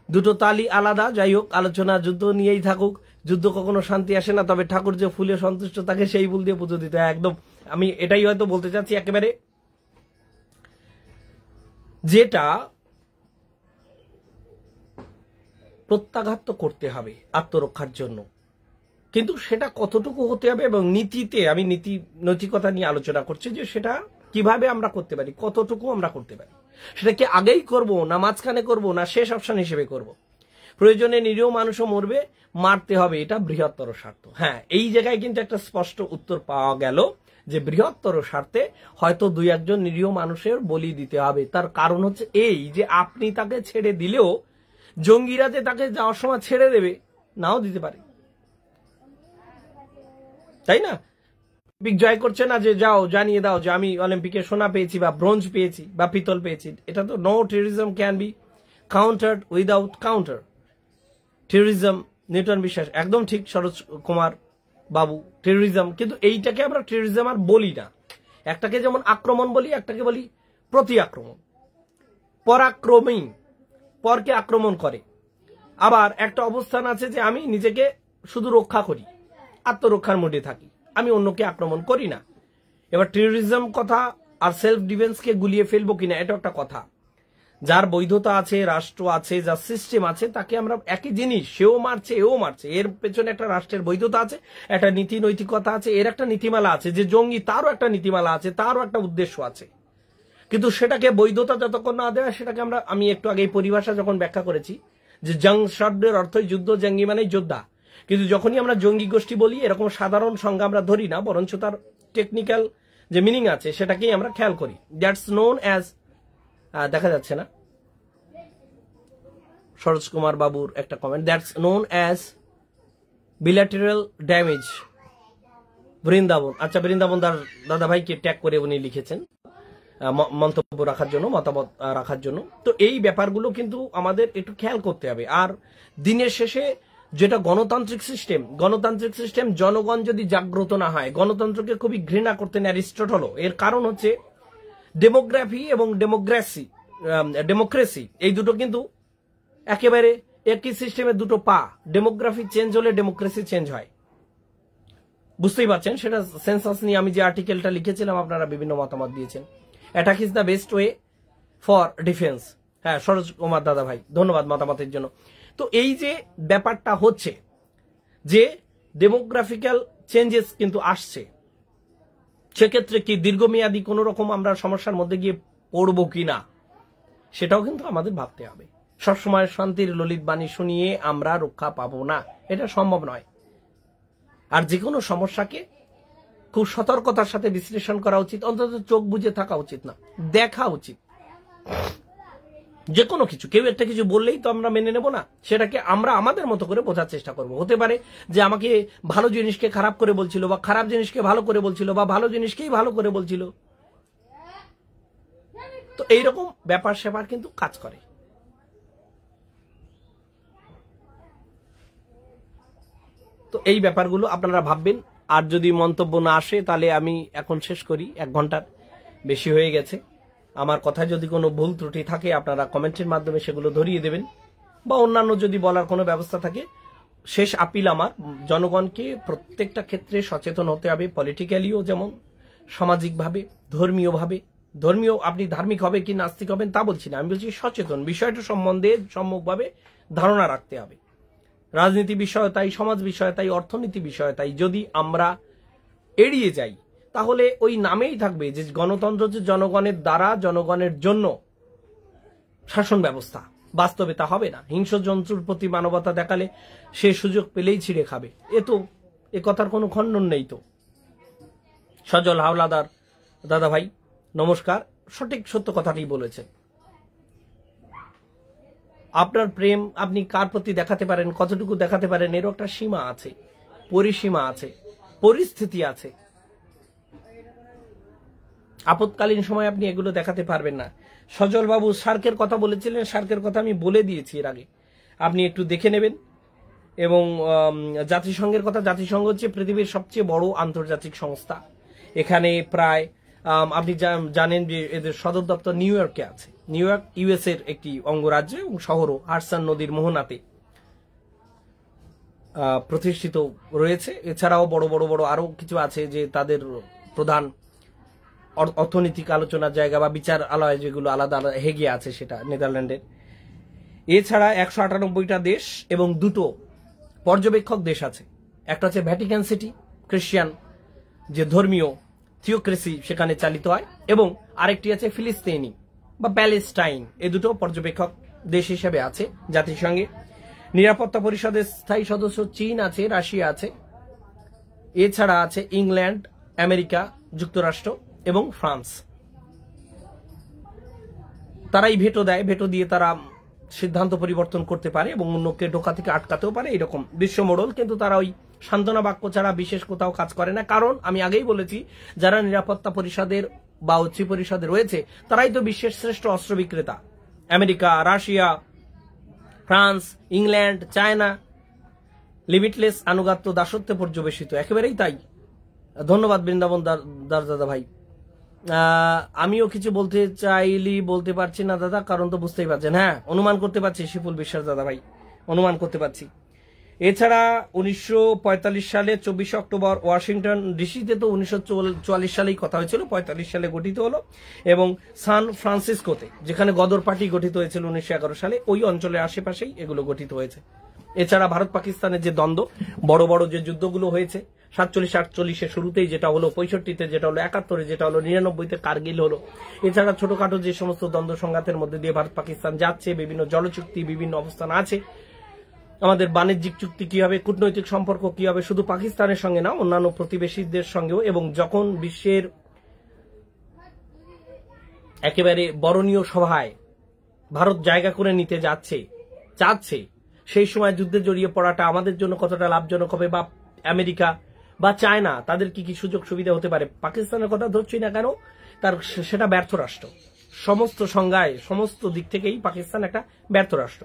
দুটো তালি আলাদা। যাই হোক, আলোচনা যুদ্ধ নিয়েই থাকুক। যুদ্ধ কখনো শান্তি আসে না, তবে ঠাকুর যে ফুলে সন্তুষ্ট থাকে সেই ফুল দিয়ে পুজো দিতে হয়। একদম আমি এটাই হয়তো বলতে চাচ্ছি একেবারে, যেটা প্রত্যাঘাত তো করতে হবে আত্মরক্ষার জন্য, কিন্তু সেটা কতটুকু হতে হবে এবং নীতিতে, আমি নৈতিকতা নিয়ে আলোচনা করছি যে সেটা কিভাবে আমরা করতে পারি, কতটুকু আমরা করতে পারি। সেটা কি আগেই করব, না মাঝখানে করব, না শেষ অপশন হিসেবে করব? প্রয়োজনে নিরীহ মানুষও মরবে, মারতে হবে, এটা বৃহত্তর স্বার্থ। হ্যাঁ, এই জায়গায় কিন্তু একটা স্পষ্ট উত্তর পাওয়া গেল যে বৃহত্তর স্বার্থে হয়তো 2-1 নিরীহ মানুষের বলি দিতে হবে। তার কারণ হচ্ছে এই যে আপনি তাকে ছেড়ে দিলেও জঙ্গিরা যে তাকে যাওয়ার সময় ছেড়ে দেবে, নাও দিতে পারে, তাই না? অলিম্পিক জয় করছে না যে যাও জানিয়ে দাও যে আমি অলিম্পিকে সোনা পেয়েছি বা ব্রোঞ্জ পেয়েছি বা পিতল পেয়েছি। এটা তো no terrorism can be countered without counter. Terrorism, Newton বিশ্বাস একদম ঠিক, সরোজ কুমার বাবু, টেররিজম, কিন্তু এইটাকে আমরা টেররিজম আর বলি না। একটাকে যেমন আক্রমণ বলি, একটাকে বলি প্রতি আক্রমণ। পরাক্রমী, পরকে আক্রমণ করে। আবার একটা অবস্থান আছে যে আমি নিজেকে শুধু রক্ষা করি, আত্মরক্ষার মোডে থাকি, আমি অন্যকে আক্রমণ করি না। এবার টেররিজম কথা আর সেলফ ডিফেন্সকে গুলিয়ে ফেলবো কিনা, এটা একটা কথা। যার বৈধতা আছে, রাষ্ট্র আছে, যার সিস্টেম আছে, তাকে আমরা একই জিনিস, সেও মারছে এও মারছে, এর পেছনে একটা রাষ্ট্রের বৈধতা আছে, একটা নীতি নৈতিকতা আছে, এর একটা নীতিমালা আছে। যে জঙ্গি, তারও একটা নীতিমালা আছে, তারও একটা উদ্দেশ্য আছে। কিন্তু সেটাকে বৈধতা যতক্ষণ না দেয়, সেটাকে আমি একটু আগে পরিভাষা যখন ব্যাখ্যা করেছি যে জং শব্দের অর্থই যুদ্ধ, জঙ্গি মানে যোদ্ধা। কিন্তু যখনই আমরা জঙ্গি গোষ্ঠী বলি, এরকম সাধারণ সংজ্ঞা আমরা ধরি না, বরঞ্চ তার টেকনিক্যাল যে মিনিং আছে সেটাকেই আমরা খেয়াল করি। দ্যাটস নোন অ্যাজ, দেখা যাচ্ছে না সরোজ কুমার বাবুর একটা comment, that's known as bilateral damage Brindaban. আচ্ছা, বৃন্দাবন দাদা ভাইকে ট্যাগ করে উনি লিখেছেন মন্তব্য রাখার জন্য, মতামত রাখার জন্য। তো এই ব্যাপারগুলো কিন্তু আমাদের একটু খেয়াল করতে হবে। আর দিনের শেষে যেটা গণতান্ত্রিক সিস্টেম, জনগণ যদি জাগ্রত না হয়, গণতন্ত্রকে খুবই ঘৃণা করতেন অ্যারিস্টটলও। এর কারণ হচ্ছে ডেমোগ্রাফি এবং ডেমোক্রেসি, এই দুটো কিন্তু একেবারে একই সিস্টেমের দুটো পা। ডেমোগ্রাফি চেঞ্জ হলে ডেমোক্রেসি চেঞ্জ হয়, বুঝতেই পারছেন। সেটা সেন্সাস নিয়ে আমি যে আর্টিকেলটা লিখেছিলাম, আপনারা বিভিন্ন মতামত দিয়েছেন। Attack is the best way for defence. হ্যাঁ, সরোজ কুমার দাদা ভাই, ধন্যবাদ মতামতের জন্য। তো এই যে ব্যাপারটা হচ্ছে যে ডেমোগ্রাফিক্যাল চেঞ্জেস কিন্তু আসছে, সেক্ষেত্রে কি দীর্ঘমেয়াদী কোন রকম আমরা সমস্যার মধ্যে গিয়ে পড়বো কিনা, সেটাও কিন্তু আমাদের ভাবতে হবে। সবসময় শান্তির ললিত বাণী শুনিয়ে আমরা রক্ষা পাবো না, এটা সম্ভব নয়। আর যে কোনো সমস্যাকে খুব সতর্কতার সাথে বিশ্লেষণ করা উচিত, অন্তত চোখ বুজে থাকা উচিত না, দেখা উচিত। যে কোনো কিছু, কেউ একটা কিছু বললেই তো আমরা মেনে নেব না, সেটাকে আমরা আমাদের মতো করে বোঝার চেষ্টা করব। হতে পারে যে আমাকে ভালো জিনিসকে খারাপ করে বলছিল, বা খারাপ জিনিসকে ভালো করে বলছিল, বা ভালো জিনিসকেই ভালো করে বলছিল। তো এইরকম ব্যাপার স্যাপার কিন্তু কাজ করে। তো এই ব্যাপারগুলো আপনারা ভাববেন। আর যদি মন্তব্য না আসে তাহলে আমি এখন শেষ করি, 1 ঘন্টার বেশি হয়ে গেছে। আমার কথায় যদি কোনো ভুল ত্রুটি থাকে আপনারা কমেন্টের মাধ্যমে সেগুলো ধরিয়ে দেবেন, বা অন্যান্য যদি বলার কোনো ব্যবস্থা থাকে। শেষ আপিল আমার, জনগণকে প্রত্যেকটা ক্ষেত্রে সচেতন হতে হবে, পলিটিক্যালিও যেমন, সামাজিকভাবে, ধর্মীয়ভাবে। ধর্মীয় আপনি ধার্মিক হবে কি নাস্তিক হবেন তা বলছি না, আমি বলছি সচেতন, বিষয়টা সম্বন্ধে সম্যকভাবে ধারণা রাখতে হবে। রাজনীতি বিষয় তাই, সমাজ বিষয় তাই, অর্থনীতি বিষয় তাই যদি আমরা এড়িয়ে যাই, তাহলে ওই নামেই থাকবে যে গণতন্ত্র যে জনগণের দ্বারা জনগণের জন্য শাসন ব্যবস্থা। বাস্তবে তা হবে না। হিংস্র জন্তুর প্রতি মানবতা দেখালে সে সুযোগ পেলেই ছিঁড়ে খাবে। এ কথার কোনো খণ্ডন নেই তো। সজল হাওলাদার দাদা ভাই নমস্কার, সঠিক সত্য কথাটি বলেছেন। আপনার প্রেম আপনি কার প্রতি দেখাতে পারেন, কতটুকু দেখাতে পারেন, এরও একটা সীমা আছে, পরিসীমা আছে, পরিস্থিতি আছে। আপৎকালীন সময় আপনি এগুলো দেখাতে পারবেন না। সজল বাবু সার্কের কথা বলেছিলেন, সার্কের কথা আমি বলে দিয়েছি এর আগে, আপনি একটু দেখে নেবেন। এবং জাতিসংঘের কথা, জাতিসংঘ হচ্ছে পৃথিবীর সবচেয়ে বড় আন্তর্জাতিক সংস্থা। এখানে প্রায় আপনি জানেন যে এদের সদর দপ্তর নিউ ইয়র্কে আছে। নিউ ইয়র্ক ইউএস এর একটি অঙ্গরাজ্য এবং শহরও হাডসন নদীর মোহনাতে প্রতিষ্ঠিত রয়েছে। এছাড়াও বড় বড় বড় আরো কিছু আছে যে তাদের প্রধান অর্থনৈতিক আলোচনার জায়গা বা বিচারালয় যেগুলো আলাদা আলাদা হেগে আছে, সেটা নেদারল্যান্ডের। এছাড়া 198টা দেশ এবং 2টো পর্যবেক্ষক দেশ আছে। একটা হচ্ছে ভ্যাটিকান সিটি, খ্রিস্টান যে ধর্মীয় থিওক্রেসি সেখানে চালিত হয়, এবং আরেকটি আছে ফিলিস্তিনি বা প্যালেস্টাইন। এই দুটো পর্যবেক্ষক দেশ হিসেবে আছে জাতিসংঘে। নিরাপত্তা পরিষদের স্থায়ী সদস্য চীন আছে, রাশিয়া আছে, এছাড়া আছে ইংল্যান্ড, আমেরিকা যুক্তরাষ্ট্র এবং ফ্রান্স। তারাই ভেটো দেয়, ভেটো দিয়ে তারা সিদ্ধান্ত পরিবর্তন করতে পারে এবং অন্যকে ঢোকা থেকে আটকাতেও পারে, এরকম বিশ্ব মোড়ল। কিন্তু তারা ওই সান্ত্বনা বাক্য ছাড়া বিশেষ কোথাও কাজ করে না। কারণ আমি আগেই বলেছি, যারা নিরাপত্তা পরিষদের বা ঐচ্ছিক পরিষদে রয়েছে তারাই তো বিশ্বের শ্রেষ্ঠ অস্ত্র বিক্রেতা। America, Russia, France, England, China limitless আনুগত্য, দাসত্বে পর্যবেসিত, একেবারেই তাই। ধন্যবাদ বৃন্দাবন দাদা ভাই। আমিও কিছু বলতে চাইলি বলতে পারছি না দাদা, কারণ তো বুঝতেই পারছেন। হ্যাঁ, অনুমান করতে পারছি শিপুল বিশ্বাস দাদা ভাই, অনুমান করতে পারছি। এছাড়া 1945 সালে 24 অক্টোবর ওয়াশিংটন ডিসিতে তো 1944 সালেই কথা হয়েছিল, 45 সালে গঠিত হলো। এবং সান ফ্রান্সিসকোতে, যেখানে গদর পার্টি গঠিত হয়েছিল 1911 সালে, ওই অঞ্চলের আশেপাশেই এগুলো গঠিত হয়েছে। এছাড়া ভারত পাকিস্তানের যে দ্বন্দ্ব, বড় বড় যে যুদ্ধগুলো হয়েছে, 47-48 শুরুতেই যেটা হলো, 65-তে যেটা হলো, 71-এ যেটা হলো, 99-তে কার্গিল হলো। এছাড়া ছোটখাটো যে সমস্ত দ্বন্দ্ব সংঘাতের মধ্যে দিয়ে ভারত পাকিস্তান যাচ্ছে, বিভিন্ন জলচুক্তি, বিভিন্ন অবস্থান আছে। আমাদের বাণিজ্যিক চুক্তি কি হবে, কূটনৈতিক সম্পর্ক কি হবে, শুধু পাকিস্তানের সঙ্গে না, অন্যান্য প্রতিবেশীদের সঙ্গেও। এবং যখন বিশ্বের একেবারে বরণীয় সভায় ভারত জায়গা করে নিতে চাচ্ছে, সেই সময় যুদ্ধে জড়িয়ে পড়াটা আমাদের জন্য কতটা লাভজনক হবে, বা আমেরিকা বা চায়না তাদের কি কি সুযোগ সুবিধা হতে পারে। পাকিস্তানের কথা ধরছি না কেন, সেটা ব্যর্থ রাষ্ট্র, সমস্ত সংজ্ঞায় সমস্ত দিক থেকেই পাকিস্তান একটা ব্যর্থ রাষ্ট্র।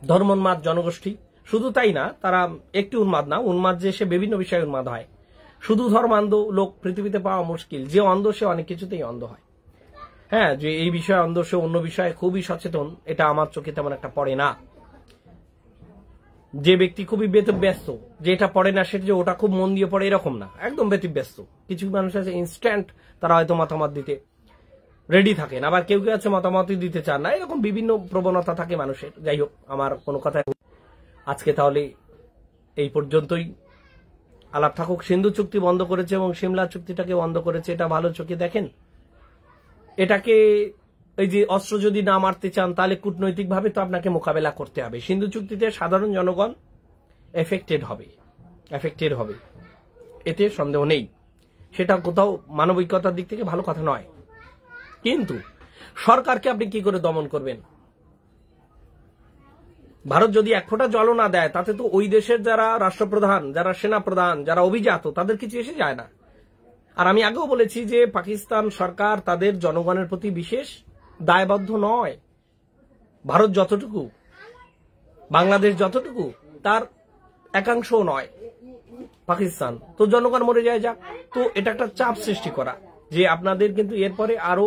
ধর্মোন্মাদ জনগোষ্ঠী, শুধু তাই না, তারা একটি উন্মাদ না, উন্মাদ যে সে বিভিন্ন বিষয়ে উন্মাদ হয়। শুধু ধর্মান্ধ লোক পৃথিবীতে পাওয়া মুশকিল। যে অন্ধ সে অনেক কিছুতেই অন্ধ হয়। হ্যাঁ, যে এই বিষয়ে অন্ধ সে অন্য বিষয়ে খুবই সচেতন, এটা আমার চোখে তেমন একটা পড়ে না। যে ব্যক্তি খুবই ব্যস্ত, যে এটা পড়ে না সেটা যে ওটা খুব মন দিয়ে পড়ে, এরকম না, একদম ব্যস্ত। কিছু মানুষ আছে ইনস্ট্যান্ট, তারা হয়তো মতামত দিতে রেডি থাকেন, আবার কেউ কেউ আছে মতামতই দিতে চান না, এরকম বিভিন্ন প্রবণতা থাকে মানুষের। যাই হোক, আমার কোনো কথা আজকে তাহলে এই পর্যন্তই। আলাপ থাকুক। সিন্ধু চুক্তি বন্ধ করেছে এবং সিমলা চুক্তিটাকে বন্ধ করেছে, এটা ভালো চোখে দেখেন। এটাকে এই যে অস্ত্র যদি না মারতে চান, তাহলে কূটনৈতিকভাবে তো আপনাকে মোকাবেলা করতে হবে। সিন্ধু চুক্তিতে সাধারণ জনগণ এফেক্টেড হবে, এতে সন্দেহ নেই। সেটা কোথাও মানবিকতার দিক থেকে ভালো কথা নয়। কিন্তু সরকারকে আপনি কি করে দমন করবেন? ভারত যদি এক ফোঁটা জলও না দেয়, তাতে তো ওই দেশের যারা রাষ্ট্রপ্রধান, যারা সেনাপ্রধান, যারা অভিজাত, তাদের কিছু এসে যায় না। আর আমি আগেও বলেছি যে পাকিস্তান সরকার তাদের জনগণের প্রতি বিশেষ দায়বদ্ধ নয়। ভারত যতটুকু, বাংলাদেশ যতটুকু, তার একাংশও নয় পাকিস্তান। তো জনগণ মরে যায়, যাক। তো এটা একটা চাপ সৃষ্টি করা, যে আপনাদের কিন্তু এরপরে আরো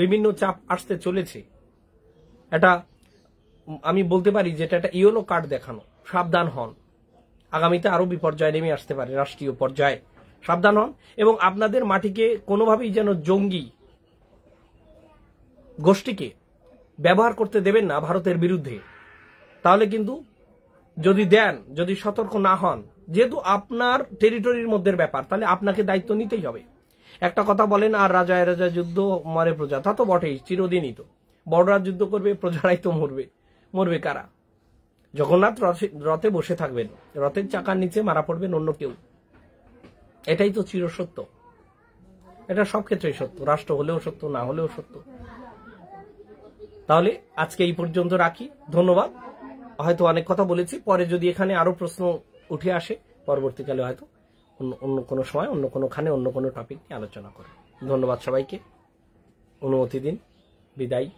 বিভিন্ন চাপ আসতে চলেছে। এটা আমি বলতে পারি যে এটা একটা ইয়েলো কার্ড দেখানো। সাবধান হন, আগামীতে আরো বিপর্যয় নেমে আসতে পারে রাষ্ট্রীয় পর্যায়ে। সাবধান হন এবং আপনাদের মাটিকে কোনোভাবেই যেন জঙ্গি গোষ্ঠীকে ব্যবহার করতে দেবেন না ভারতের বিরুদ্ধে। তাহলে কিন্তু যদি দেন, যদি সতর্ক না হন, যেহেতু আপনার টেরিটরির মধ্যে ব্যাপার, তাহলে আপনাকে দায়িত্ব নিতেই হবে। একটা কথা বলেন, আর রাজায় রাজা যুদ্ধ মরে প্রজা, তা তো বটেই, চিরদিনই তো। বড়রা যুদ্ধ করবে, প্রজারাই তো মরবে। মরবে কারা? জগন্নাথ রথে বসে থাকবেন, রথের চাকার নিচে মারা পড়বেন অন্য কেউ। এটাই তো চিরসত্য। এটা সব ক্ষেত্রেই সত্য, রাষ্ট্র হলেও সত্য, না হলেও সত্য। তাহলে আজকে এই পর্যন্ত রাখি। ধন্যবাদ। হয়তো অনেক কথা বলেছি, পরে যদি এখানে আরো প্রশ্ন উঠে আসে, পরবর্তীকালে হয়তো অন্য কোনো সময়, অন্য কোনোখানে, অন্য কোনো টপিক নিয়ে আলোচনা করব। ধন্যবাদ সবাইকে। অনুমতি দিন। বিদায়।